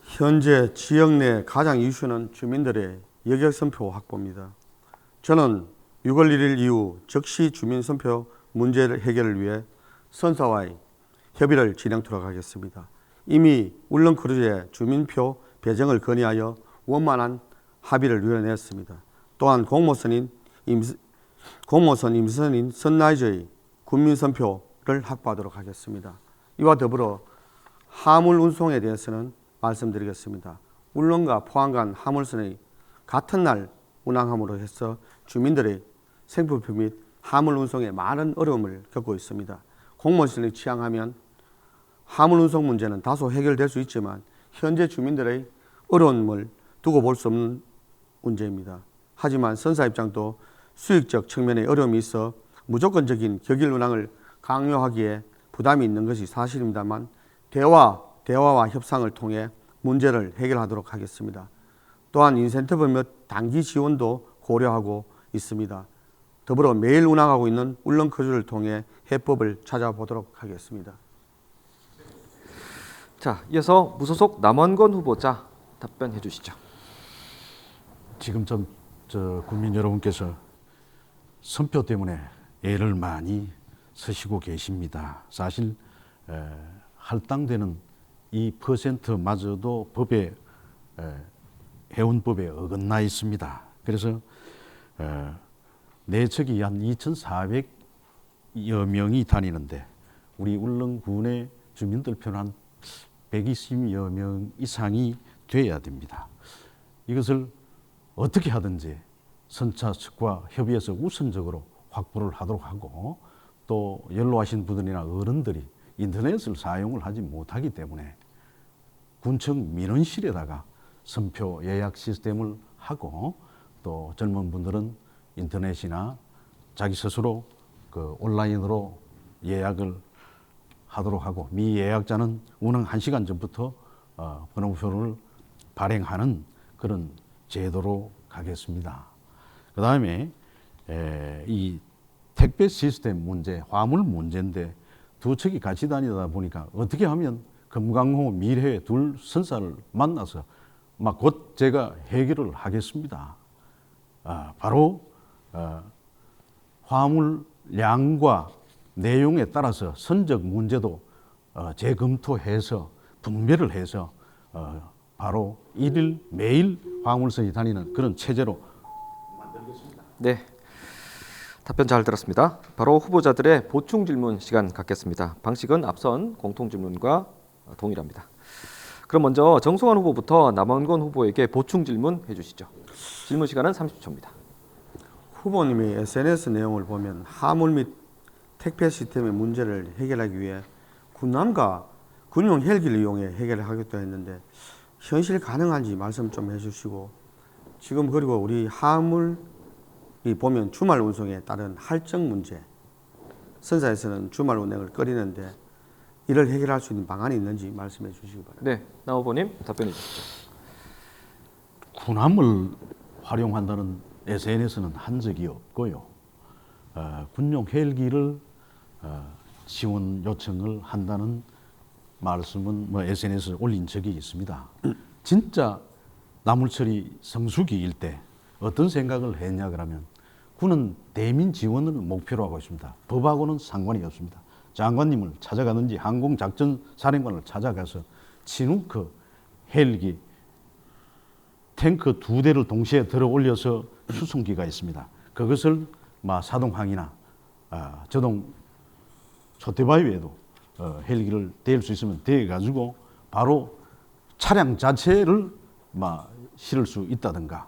현재 지역 내 가장 이슈는 주민들의 여객선표 확보입니다. 저는 6월 1일 이후 즉시 주민선표 문제를 해결을 위해 선사와의 협의를 진행토록 하겠습니다. 이미 울릉크루즈의 주민표 배정을 건의하여 원만한 합의를 이뤄냈습니다. 또한 공모선 임선인 선라이저의 군민선표를 확보하도록 하겠습니다. 이와 더불어 화물 운송에 대해서는 말씀드리겠습니다. 울릉과 포항 간 화물선의 같은 날 운항함으로 해서 주민들의 생필품 및 화물 운송에 많은 어려움을 겪고 있습니다. 공무원실을 취향하면 화물 운송 문제는 다소 해결될 수 있지만 현재 주민들의 어려움을 두고 볼 수 없는 문제입니다. 하지만 선사 입장도 수익적 측면에 어려움이 있어 무조건적인 격일 운항을 강요하기에 부담이 있는 것이 사실입니다만 대화와 협상을 통해 문제를 해결하도록 하겠습니다. 또한 인센티브 및 단기 지원도 고려하고 있습니다. 더불어 매일 운항하고 있는 울릉크루즈를 통해 해법을 찾아보도록 하겠습니다. 자, 이어서 무소속 남원건 후보자 답변해 주시죠. 지금 저 국민 여러분께서 선표 때문에 애를 많이 쓰시고 계십니다. 사실 할당되는 이 퍼센트마저도 해운법에 어긋나 있습니다. 그래서 내척이 한 2,400여 명이 다니는데 우리 울릉군의 주민들 편 한 120여 명 이상이 돼야 됩니다. 이것을 어떻게 하든지 선차 측과 협의해서 우선적으로 확보를 하도록 하고 또 연로하신 분들이나 어른들이 인터넷을 사용을 하지 못하기 때문에 군청 민원실에다가 선표 예약 시스템을 하고 또 젊은 분들은 인터넷이나 자기 스스로 온라인으로 예약을 하도록 하고 미예약자는 운항 1시간 전부터 번호표를 발행하는 그런 제도로 가겠습니다. 그 다음에 이 택배 시스템 문제, 화물 문제인데 두 척이 같이 다니다 보니까 어떻게 하면 금강호 미래의 둘 선사를 만나서 막 곧 제가 해결을 하겠습니다. 바로 화물량과 내용에 따라서 선적 문제도 재검토해서 분배를 해서 바로 일일 매일 화물선이 다니는 그런 체제로 네. 답변 잘 들었습니다. 바로 후보자들의 보충 질문 시간 갖겠습니다. 방식은 앞선 공통 질문과 동일합니다. 그럼 먼저 정성환 후보부터 남원권 후보에게 보충 질문 해주시죠. 질문 시간은 30초입니다. 후보님의 SNS 내용을 보면 화물 및 택배 시스템의 문제를 해결하기 위해 군함과 군용 헬기를 이용해 해결을 하겠다 했는데 현실 가능한지 말씀 좀 해주시고 지금 그리고 우리 화물이 보면 주말 운송에 따른 할증 문제 선사에서는 주말 운행을 꺼리는데 이를 해결할 수 있는 방안이 있는지 말씀해 주시기 바랍니다. 네, 나 후보님 답변해 주시죠. 군함을 활용한다는 SNS는 한 적이 없고요. 군용 헬기를 지원 요청을 한다는 말씀은 SNS에 올린 적이 있습니다. 진짜 나물처리 성수기일 때 어떤 생각을 했냐 그러면 군은 대민 지원을 목표로 하고 있습니다. 법하고는 상관이 없습니다. 장관님을 찾아가든지 항공작전사령관을 찾아가서 치누크 헬기 탱크 2대를 동시에 들어 올려서 수송기가 있습니다. 그것을 사동항이나 저동 소태바위에도 헬기를 댈 수 있으면 대가지고 바로 차량 자체를 실을 수 있다든가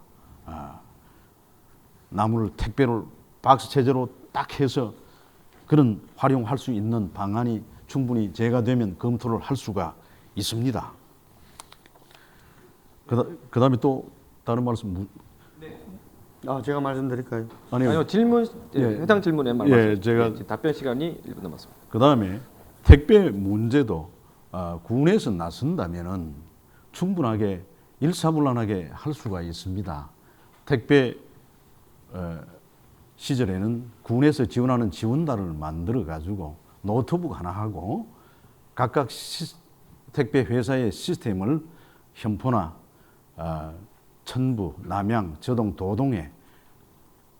나무를 택배로 박스 체제로 딱 해서 그런 활용할 수 있는 방안이 충분히 제가 되면 검토를 할 수가 있습니다. 그다음에 또 다른 말씀 제가 말씀드릴까요? 아니요, 질문 해당 질문에 말씀. 제가 답변 시간이 1분 남았습니다. 그다음에 택배 문제도 군에서 나선다면은 충분하게 일사불란하게 할 수가 있습니다. 택배 시절에는 군에서 지원하는 지원단을 만들어 가지고 노트북 하나 하고 각각 택배 회사의 시스템을 현포나 천부, 남양, 저동, 도동에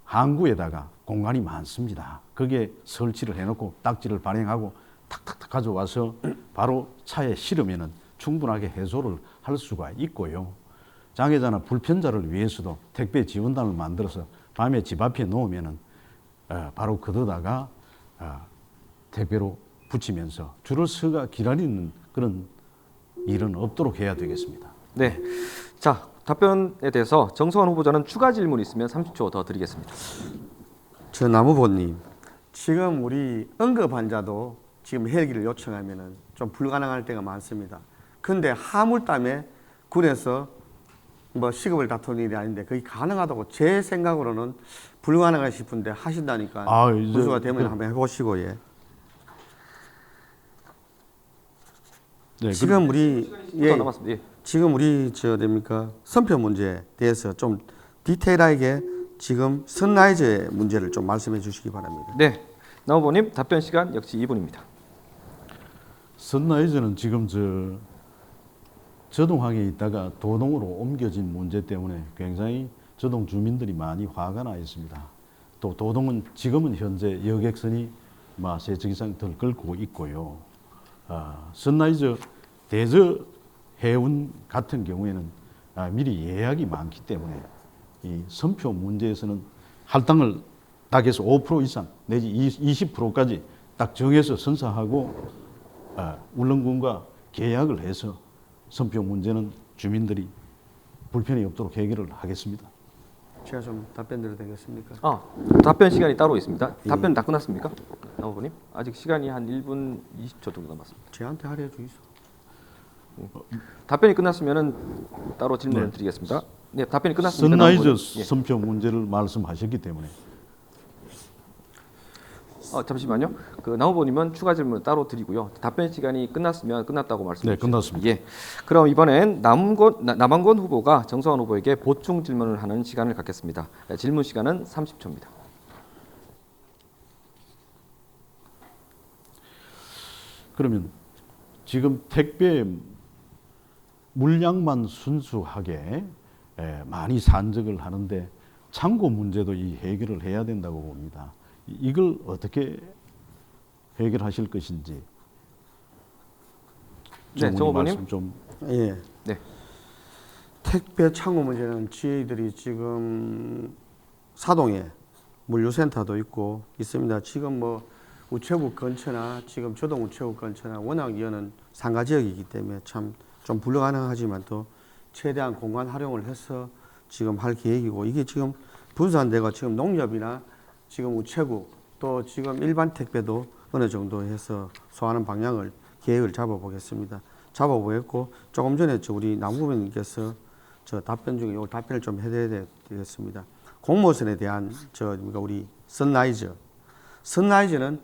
항구에다가 공간이 많습니다. 거기에 설치를 해놓고 딱지를 발행하고 탁탁탁 가져와서 바로 차에 실으면은 충분하게 해소를 할 수가 있고요. 장애자나 불편자를 위해서도 택배 지원단을 만들어서 밤에 집 앞에 놓으면은 바로 걷어다가 택배로 붙이면서 줄을 서가 기다리는 그런 일은 없도록 해야 되겠습니다. 네, 자 답변에 대해서 정성환 후보자는 추가 질문 있으면 30초 더 드리겠습니다. 저 나무보님, 지금 우리 응급 환자도 지금 헬기를 요청하면은 좀 불가능할 때가 많습니다. 근데 하물땀에 군에서 시급을 다투는 일이 아닌데 그게 가능하다고 제 생각으로는 불가능하 싶은데 하신다니까 군수가 되면 한번 해보시고 네, 지금 우리 남았습니다. 지금 우리 선표 문제에 대해서 좀 디테일하게 지금 선라이즈의 문제를 좀 말씀해 주시기 바랍니다. 네, 나 후보님 답변 시간 역시 2분입니다. 선라이즈는 지금 저동항에 있다가 도동으로 옮겨진 문제 때문에 굉장히 저동 주민들이 많이 화가 나 있습니다. 또 도동은 지금은 현재 여객선이 세척 이상 덜 끌고 있고요. 선라이즈 대저 해운 같은 경우에는 미리 예약이 많기 때문에 이 선표 문제에서는 할당을 딱 해서 5% 이상 내지 20%까지 딱 정해서 선사하고 울릉군과 계약을 해서 선표 문제는 주민들이 불편이 없도록 해결을 하겠습니다. 제가 좀 답변 드려도 되겠습니까? 답변 시간이 따로 있습니다. 답변 다 끝났습니까? 나 후보님 아직 시간이 한 1분 20초 정도 남았습니다. 저한테 하려 주이소. 답변이 끝났으면은 따로 질문을 드리겠습니다. 네, 답변이 끝났습니다. 선라이즈 선표 문제를 말씀하셨기 때문에 잠시만요. 나 후보님은 추가 질문 따로 드리고요. 답변 시간이 끝났으면 끝났다고 말씀해 주시죠. 네, 끝났습니다. 예. 그럼 이번엔 남원권 후보가 정성환 후보에게 보충 질문을 하는 시간을 갖겠습니다. 질문 시간은 30초입니다. 그러면 지금 택배 물량만 순수하게 많이 산적을 하는데 창고 문제도 이 해결을 해야 된다고 봅니다. 이걸 어떻게 해결하실 것인지. 네, 정 후보님. 말씀 좀. 예. 네. 택배 창고 문제는 저희들이 지금 사동에 물류센터도 있고 있습니다. 지금 뭐 우체국 근처나 지금 조동 우체국 근처나 워낙 이거는 상가 지역이기 때문에 참 좀 불가능하지만 또 최대한 공간 활용을 해서 지금 할 계획이고, 이게 지금 분산되고 지금 농협이나 지금 우체국 또 지금 일반 택배도 어느 정도 해서 소화하는 방향을 계획을 잡아보겠습니다. 잡아보겠고, 조금 전에 우리 남부님께서 저 답변 중에 이 답변을 좀 해드려야 되겠습니다. 공모선에 대한 우리 선라이즈는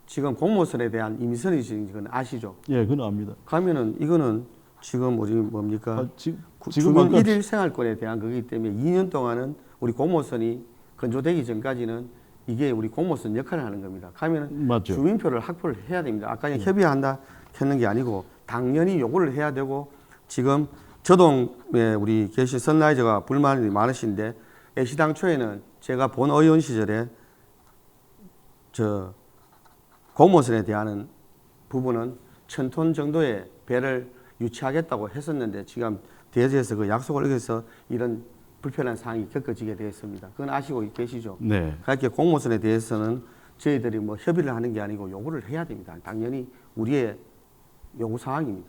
지금 공모선에 대한 임의선이 지금 아시죠? 예, 그건 압니다. 가면은 이거는 지금 우리 뭡니까? 지금 주민 일일 생활권에 대한 거기 때문에 2년 동안은 우리 공모선이 건조되기 전까지는 이게 우리 공모선 역할을 하는 겁니다. 가면은 맞죠. 주민표를 확보를 해야 됩니다. 아까 협의한다 했는 게 아니고 당연히 요구를 해야 되고, 지금 저동에 우리 계신 선라이저가 불만이 많으신데, 애시당초에는 제가 본 의원 시절에 저 공모선에 대한 부분은 1000톤 정도의 배를 유치하겠다고 했었는데, 지금 대지에서 그 약속을 어겨서 이런 불편한 상황이 겪어지게 되었습니다. 그건 아시고 계시죠? 네. 그렇게 공모선에 대해서는 저희들이 뭐 협의를 하는 게 아니고 요구를 해야 됩니다. 당연히 우리의 요구 사항입니다.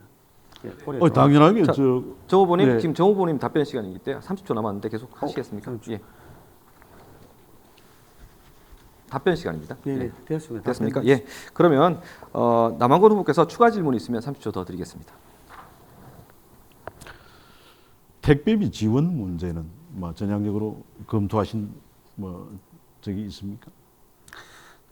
예, 당연하게 자, 정 후보님, 네. 지금 정 후보님 답변 시간이기 때문에 30초 남았는데 계속 하시겠습니까? 예. 답변 시간입니다. 네, 됐습니다. 됐습니까? 예. 그러면 남한권 후보께서 추가 질문이 있으면 30초 더 드리겠습니다. 택배비 지원 문제는 뭐 전향적으로 검토하신 적이 있습니까?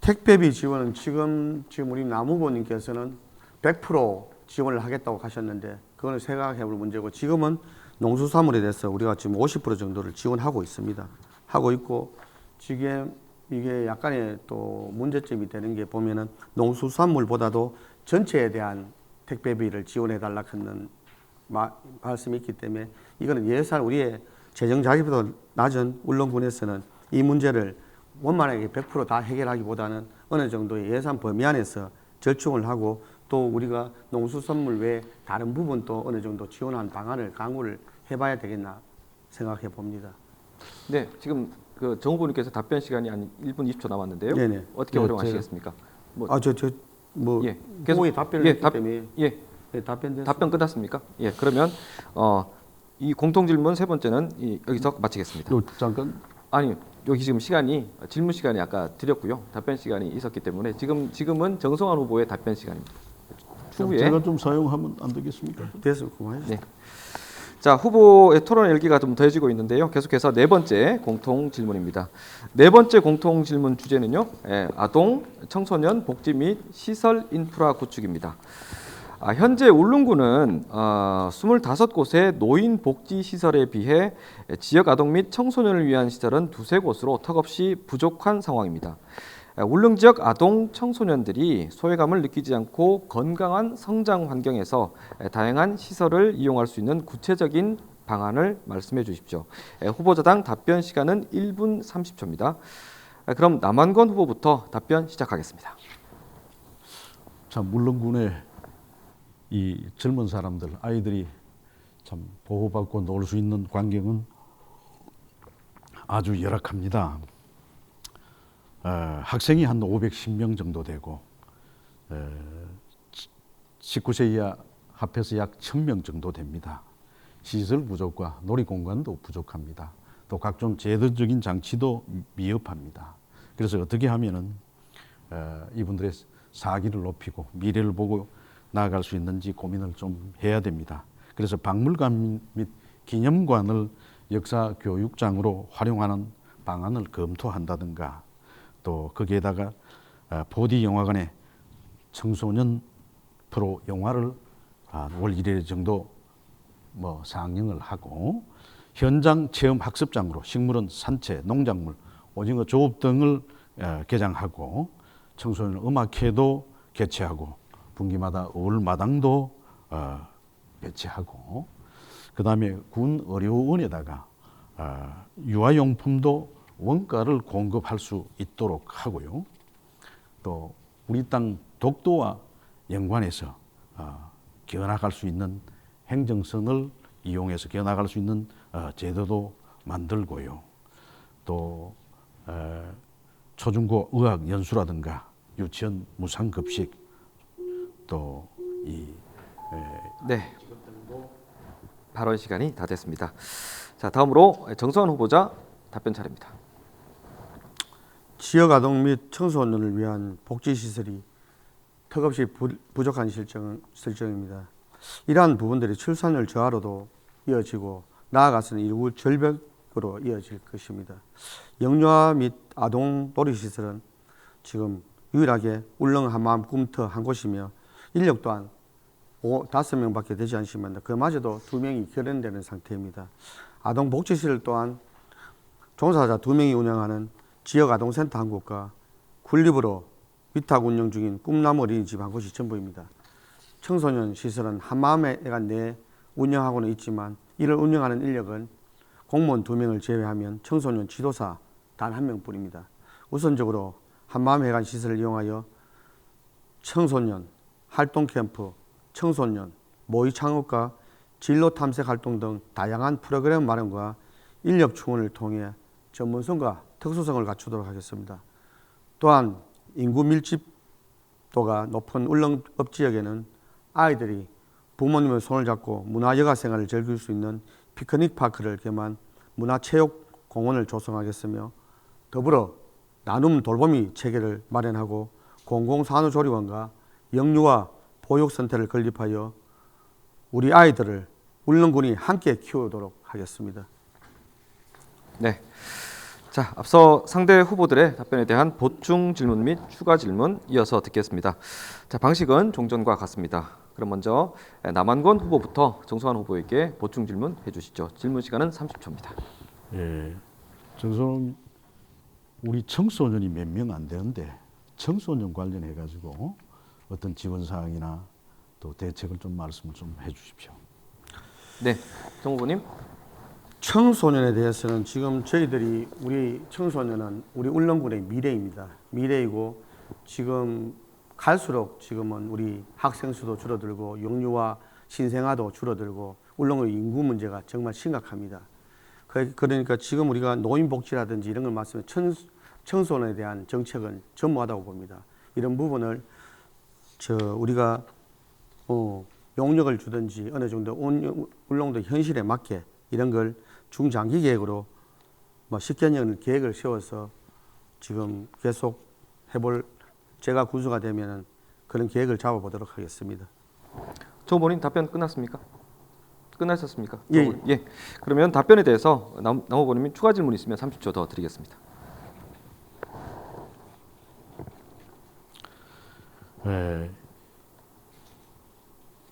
택배비 지원은 지금 우리 남 후보님께서는 100% 지원을 하겠다고 하셨는데, 그거는 생각해볼 문제고, 지금은 농수산물에 대해서 우리가 지금 50% 정도를 지원하고 있습니다. 하고 있고, 지금 이게 약간의 또 문제점이 되는 게 보면은 농수산물보다도 전체에 대한 택배비를 지원해 달라 하는 말씀이 있기 때문에, 이거는 예산 우리의 재정 자금보다 낮은 울릉군에서는 이 문제를 원만하게 100% 다 해결하기보다는 어느 정도의 예산 범위 안에서 절충을 하고, 또 우리가 농수산물 외에 다른 부분도 어느 정도 지원하는 방안을 강구를 해봐야 되겠나 생각해 봅니다. 네, 지금 그 정 후보님께서 답변 시간이 한 1분 20초 남았는데요. 네네. 어떻게 활용하시겠습니까? 뭐 계속 고의 답변을 예, 했기 때문에 예, 답변 답변 끝났습니까? 예, 그러면 이 공통 질문 세 번째는 여기서 마치겠습니다. 잠깐. 아니, 여기 지금 시간이 질문 시간이 아까 드렸고요. 답변 시간이 있었기 때문에 지금은 정성환 후보의 답변 시간입니다. 추후에 제가 좀 사용하면 안 되겠습니까? 됐습니다. 그만하시죠. 네. 자, 후보의 토론 열기가 좀 더해지고 있는데요. 계속해서 네 번째 공통 질문입니다. 네 번째 공통 질문 주제는요, 아동, 청소년 복지 및 시설 인프라 구축입니다. 현재 울릉군은 25곳의 노인 복지 시설에 비해 지역 아동 및 청소년을 위한 시설은 두세 곳으로 턱없이 부족한 상황입니다. 울릉 지역 아동 청소년들이 소외감을 느끼지 않고 건강한 성장 환경에서 다양한 시설을 이용할 수 있는 구체적인 방안을 말씀해 주십시오. 후보자당 답변 시간은 1분 30초입니다. 그럼 남한권 후보부터 답변 시작하겠습니다. 참 울릉군의 이 젊은 사람들, 아이들이 참 보호받고 놀 수 있는 환경은 아주 열악합니다. 학생이 한 510명 정도 되고 19세 이하 합해서 약 1000명 정도 됩니다. 시설 부족과 놀이공간도 부족합니다. 또 각종 제도적인 장치도 미흡합니다. 그래서 어떻게 하면은 이분들의 사기를 높이고 미래를 보고 나아갈 수 있는지 고민을 좀 해야 됩니다. 그래서 박물관 및 기념관을 역사 교육장으로 활용하는 방안을 검토한다든가, 또 거기에다가 4D 영화관에 청소년 프로 영화를 월 1회 정도 상영을 하고, 현장 체험 학습장으로 식물원 산채, 농작물, 오징어 조업 등을 개장하고, 청소년 음악회도 개최하고, 분기마다 어울마당도 배치하고, 그 다음에 군 의료원에다가 유아용품도 원가를 공급할 수 있도록 하고요. 또 우리 땅 독도와 연관해서 기어나갈 수 있는 행정선을 이용해서 기어나갈 수 있는 제도도 만들고요. 또 초중고 의학 연수라든가 유치원 무상급식, 또 네. 발언 시간이 다 됐습니다. 자, 다음으로 정성환 후보자 답변 차례입니다. 지역 아동 및 청소년을 위한 복지 시설이 턱없이 부족한 실정입니다. 이러한 부분들이 출산율 저하로도 이어지고 나아가서는 일부 절벽으로 이어질 것입니다. 영유아 및 아동 놀이시설은 지금 유일하게 울릉, 하남, 꿈터 한 곳이며 인력 또한 5명밖에 되지 않습니다. 그마저도 2명이 결연되는 상태입니다. 아동 복지시설 또한 종사자 2명이 운영하는 지역 아동센터 한 곳과 군립으로 위탁 운영 중인 꿈나무 어린이집 한 곳이 전부입니다. 청소년 시설은 한마음에간 내 운영하고는 있지만 이를 운영하는 인력은 공무원 2명을 제외하면 청소년 지도사 단 1명뿐입니다. 우선적으로 한마음회관 시설을 이용하여 청소년 활동 캠프, 청소년 모의 창업과 진로 탐색 활동 등 다양한 프로그램 마련과 인력 충원을 통해 전문성과 특수성을 갖추도록 하겠습니다. 또한 인구 밀집도가 높은 울릉읍 지역에는 아이들이 부모님의 손을 잡고 문화 여가 생활을 즐길 수 있는 피크닉 파크를 겸한 문화체육 공원을 조성하겠으며, 더불어 나눔 돌보미 체계를 마련하고 공공산후조리원과 영유아 보육센터를 건립하여 우리 아이들을 울릉군이 함께 키우도록 하겠습니다. 네. 자, 앞서 상대 후보들의 답변에 대한 보충 질문 및 추가 질문 이어서 듣겠습니다. 자, 방식은 종전과 같습니다. 그럼 먼저 남한권 후보부터 정성환 후보에게 보충 질문 해주시죠. 질문 시간은 30초입니다. 예, 정성 우리 청소년이 몇 명 안 되는데 청소년 관련해 가지고 어떤 지원 사항이나 또 대책을 좀 말씀을 좀 해주십시오. 네, 정 후보님. 청소년에 대해서는 지금 저희들이 우리 청소년은 우리 울릉군의 미래입니다. 미래이고 지금 갈수록 지금은 우리 학생 수도 줄어들고 영유아 신생아도 줄어들고 울릉의 인구 문제가 정말 심각합니다. 그러니까 지금 우리가 노인복지라든지 이런 걸 말씀해 청소년에 대한 정책은 전무하다고 봅니다. 이런 부분을 우리가 용역을 주든지 어느 정도 울릉도 현실에 맞게 이런 걸 중장기 계획으로 10개년 계획을 세워서 지금 계속 해볼, 제가 군수가 되면은 그런 계획을 잡아보도록 하겠습니다. 정 후보님 답변 끝났습니까? 끝나셨습니까? 예. 예. 그러면 답변에 대해서 남 후보님이 추가 질문 있으면 30초 더 드리겠습니다.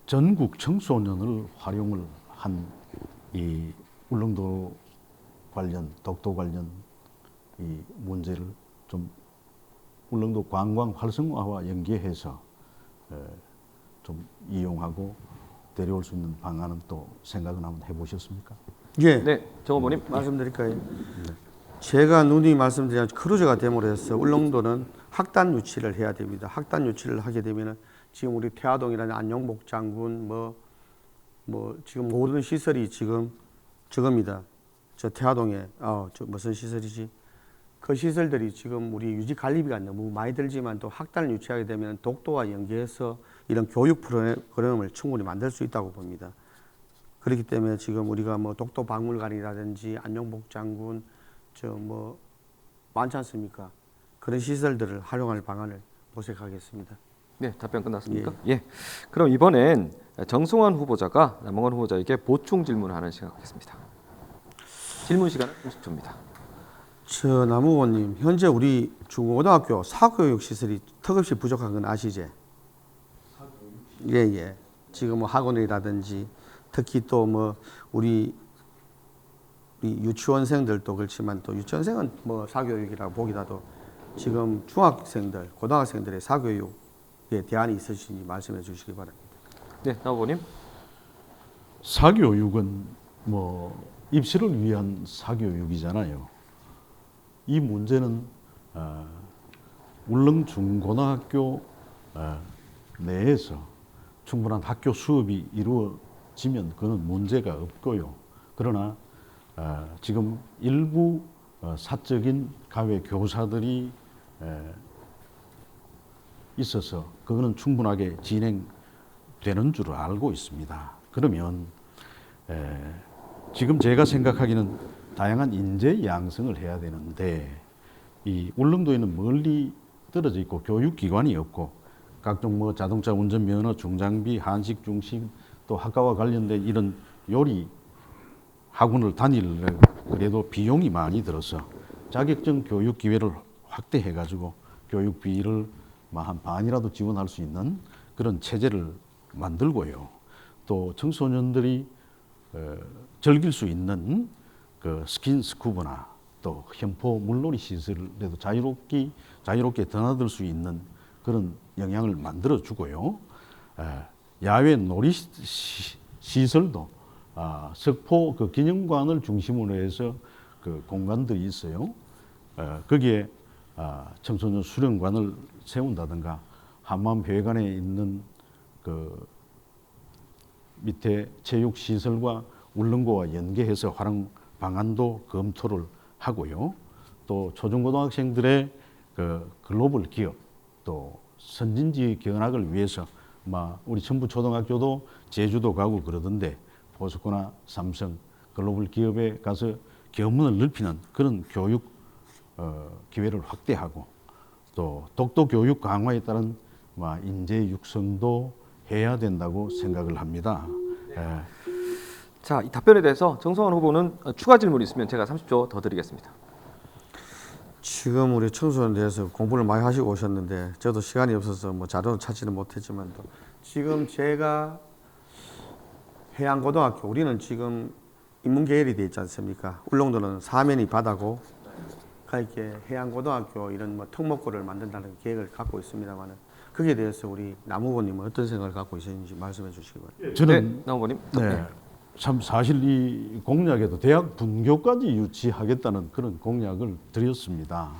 전국 청소년을 활용을 한 이 울릉도 관련, 독도 관련 이 문제를 좀 울릉도 관광 활성화와 연계해서 좀 이용하고 데려올 수 있는 방안은 또 생각은 한번 해보셨습니까? 예. 네, 정 후보님. 말씀드릴까요? 제가 누누이 말씀드린 크루즈가 됨으로 해서 울릉도는 학단 유치를 해야 됩니다. 학단 유치를 하게 되면은 지금 우리 태화동이라는 안용복 장군 지금 모든 시설이 지금 저겁니다. 저 태화동에 저 무슨 시설이지? 그 시설들이 지금 우리 유지 관리비가 너무 많이 들지만 또 학단을 유치하게 되면 독도와 연계해서 이런 교육 프로그램을 충분히 만들 수 있다고 봅니다. 그렇기 때문에 지금 우리가 독도 박물관이라든지 안용복 장군 많지 않습니까? 그런 시설들을 활용할 방안을 모색하겠습니다. 네, 답변 끝났습니까? 예. 그럼 이번엔 정성환 후보자가 남한권 후보자에게 보충 질문하는 시간 갖겠습니다. 질문 시간은 30초입니다. 남 후보님, 현재 우리 중고등학교 사교육 시설이 턱없이 부족한 건 아시죠? 예. 지금 학원이라든지 특히 또 우리 유치원생들도 그렇지만 또 유치원생은 사교육이라고 보기라도 지금 중학생들, 고등학생들의 사교육 대안이 있으신지 말씀해 주시기 바랍니다. 네, 나 후보님. 사교육은 뭐 입시를 위한 사교육이잖아요. 이 문제는 울릉 중고등학교 내에서 충분한 학교 수업이 이루어지면 그는 문제가 없고요. 그러나 지금 일부 사적인 가외 교사들이 있어서 그거는 충분하게 진행되는 줄 알고 있습니다. 그러면 지금 제가 생각하기는 다양한 인재 양성을 해야 되는데 이 울릉도에는 멀리 떨어져 있고 교육기관이 없고 각종 뭐 자동차 운전면허, 중장비, 한식 중심 또 학과와 관련된 이런 요리 학원을 다니려고 그래도 비용이 많이 들어서 자격증 교육 기회를 확대해 가지고 교육비를 한 반이라도 지원할 수 있는 그런 체제를 만들고요. 또 청소년들이 즐길 수 있는 그 스킨스쿠버나 또 현포 물놀이 시설에도 자유롭게 드나들 수 있는 그런 영향을 만들어 주고요. 야외 놀이 시설도 석포 그 기념관을 중심으로 해서 그 공간들이 있어요. 거기에 청소년 수련관을 세운다든가 한마음회관에 있는 그 밑에 체육시설과 울릉고와 연계해서 활용 방안도 검토를 하고요. 또 초중고등학생들의 그 글로벌 기업 또 선진지 견학을 위해서 우리 천부초등학교도 제주도 가고 그러던데 포스코나 삼성 글로벌 기업에 가서 견문을 넓히는 그런 교육 기회를 확대하고 또 독도 교육 강화에 따른 인재 육성도 해야 된다고 생각을 합니다. 자, 이 답변에 대해서 정성환 후보는 추가 질문 있으면 제가 30초 더 드리겠습니다. 지금 우리 청소년에 대해서 공부를 많이 하시고 오셨는데 저도 시간이 없어서 뭐 자료는 찾지는 못했지만 또 지금 제가 해양고등학교 우리는 지금 인문계열이 돼 있지 않습니까? 울릉도는 사면이 바다고 이렇게 해양고등학교 이런 뭐 특목고를 만든다는 계획을 갖고 있습니다만은 거기에 대해서 우리 남 후보님은 어떤 생각을 갖고 있는지 말씀해 주시기 바랍니다. 저는 남 후보님. 참 사실 이 공약에도 대학 분교까지 유치하겠다는 그런 공약을 드렸습니다.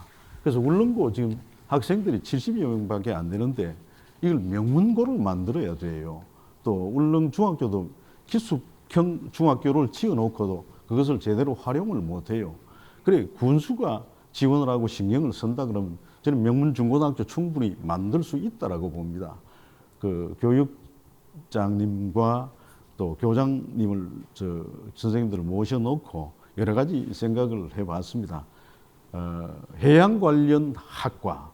그래서 울릉고 지금 학생들이 70여 명밖에 안 되는데 이걸 명문고를 만들어야 돼요. 또 울릉 중학교도 기숙형 중학교를 지어놓고도 그것을 제대로 활용을 못해요. 그래 군수가 지원을 하고 신경을 쓴다 그러면 저는 명문 중고등학교 충분히 만들 수 있다라고 봅니다. 그 교육장님과 또 교장님을 선생님들을 모셔놓고 여러 가지 생각을 해봤습니다. 해양 관련 학과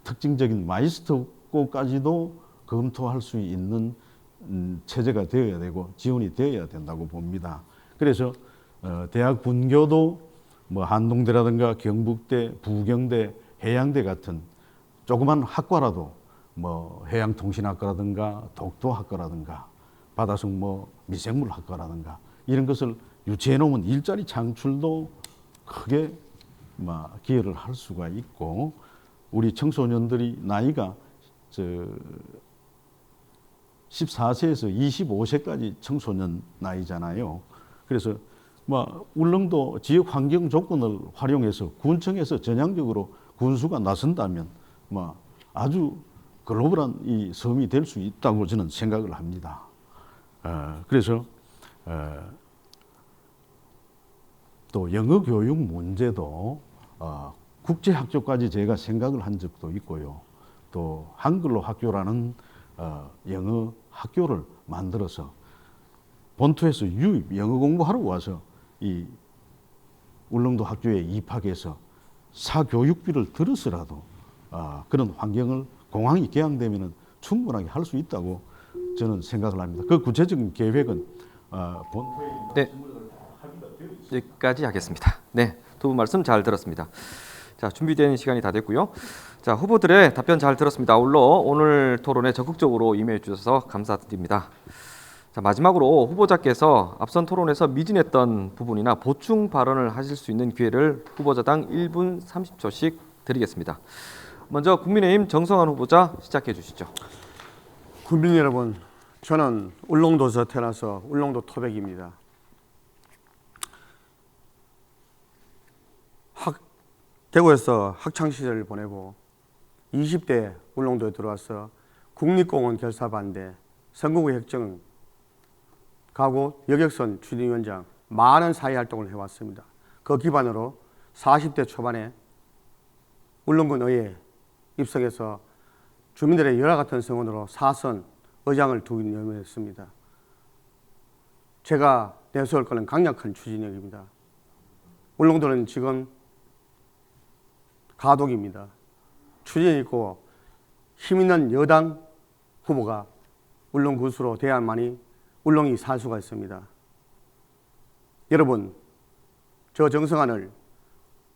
특징적인 마이스터고까지도 검토할 수 있는 체제가 되어야 되고 지원이 되어야 된다고 봅니다. 그래서 대학 분교도 뭐 한동대라든가 경북대, 부경대, 해양대 같은 조그만 학과라도 뭐 해양통신학과라든가 독도학과라든가 바다속 뭐 미생물학과라든가 이런 것을 유치해 놓으면 일자리 창출도 크게 기여를 할 수가 있고 우리 청소년들이 나이가 14세에서 25세까지 청소년 나이잖아요. 그래서 울릉도 지역 환경 조건을 활용해서 군청에서 전향적으로 군수가 나선다면 아주 글로벌한 이 섬이 될 수 있다고 저는 생각을 합니다. 그래서 또 영어 교육 문제도 국제학교까지 제가 생각을 한 적도 있고요. 또 한글로 학교라는 영어 학교를 만들어서 본토에서 유입 영어 공부하러 와서 이 울릉도 학교에 입학해서 사교육비를 들어서라도 그런 환경을 공항이 개항되면 충분하게 할 수 있다고 저는 생각을 합니다. 그 구체적인 계획은 본토에 네, 여기까지 하겠습니다. 네, 두 분 말씀 잘 들었습니다. 자, 준비된 시간이 다 됐고요. 자, 후보들의 답변 잘 들었습니다. 아울러 오늘 토론에 적극적으로 임해 주셔서 감사드립니다. 자, 마지막으로 후보자께서 앞선 토론에서 미진했던 부분이나 보충 발언을 하실 수 있는 기회를 후보자당 1분 30초씩 드리겠습니다. 먼저 국민의힘 정성환 후보자 시작해 주시죠. 국민 여러분, 저는 울릉도에서 태어나서 울릉도 토백입니다. 대구에서 학창 시절을 보내고 20대 울릉도에 들어와서 국립공원 결사 반대, 선거구 혁정 가구 여객선 추진위원장 많은 사회 활동을 해왔습니다. 그 기반으로 40대 초반에 울릉군 의회에 입성해서 주민들의 열화 같은 성원으로 4선 의장을 두긴 염려했습니다. 제가 내세울 것은 강력한 추진력입니다. 울릉도는 지금 가독입니다. 추진 있고 힘 있는 여당 후보가 울릉 군수로 돼야만이 울릉이 살 수가 있습니다. 여러분, 저 정성환을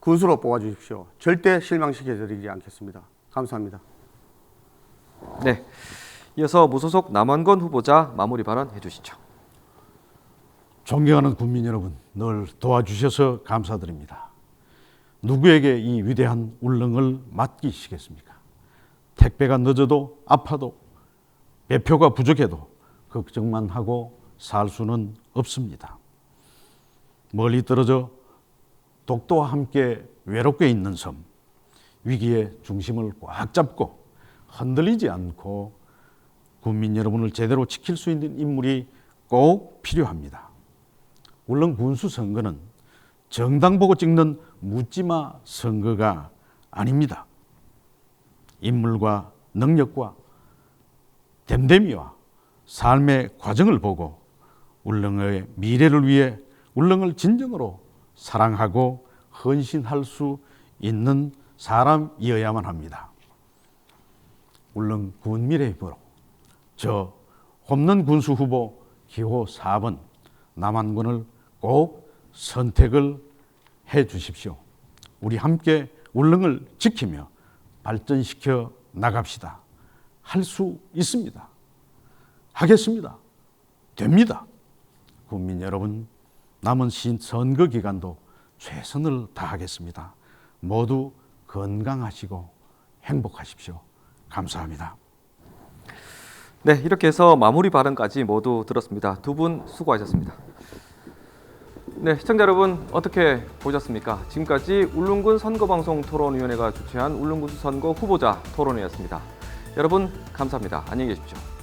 군수로 뽑아주십시오. 절대 실망시켜드리지 않겠습니다. 감사합니다. 네, 이어서 무소속 남원건 후보자 마무리 발언 해주시죠. 존경하는 국민 여러분, 늘 도와주셔서 감사드립니다. 누구에게 이 위대한 울릉을 맡기시겠습니까? 택배가 늦어도 아파도 배표가 부족해도 걱정만 하고 살 수는 없습니다. 멀리 떨어져 독도와 함께 외롭게 있는 섬, 위기의 중심을 꽉 잡고 흔들리지 않고 국민 여러분을 제대로 지킬 수 있는 인물이 꼭 필요합니다. 울릉 군수 선거는 정당 보고 찍는 묻지마 선거가 아닙니다. 인물과 능력과 됨됨이와 삶의 과정을 보고 울릉의 미래를 위해 울릉을 진정으로 사랑하고 헌신할 수 있는 사람이어야만 합니다. 울릉 군미래힘으로 저 홈런 군수 후보 기호 4번 남한군을 꼭 선택을 해 주십시오. 우리 함께 울릉을 지키며 발전시켜 나갑시다. 할 수 있습니다. 하겠습니다. 됩니다. 국민 여러분, 남은 선거 기간도 최선을 다하겠습니다. 모두 건강하시고 행복하십시오. 감사합니다. 네, 이렇게 해서 마무리 발언까지 모두 들었습니다. 두 분 수고하셨습니다. 네, 시청자 여러분 어떻게 보셨습니까? 지금까지 울릉군 선거방송 토론위원회가 주최한 울릉군 선거 후보자 토론회였습니다. 여러분 감사합니다. 안녕히 계십시오.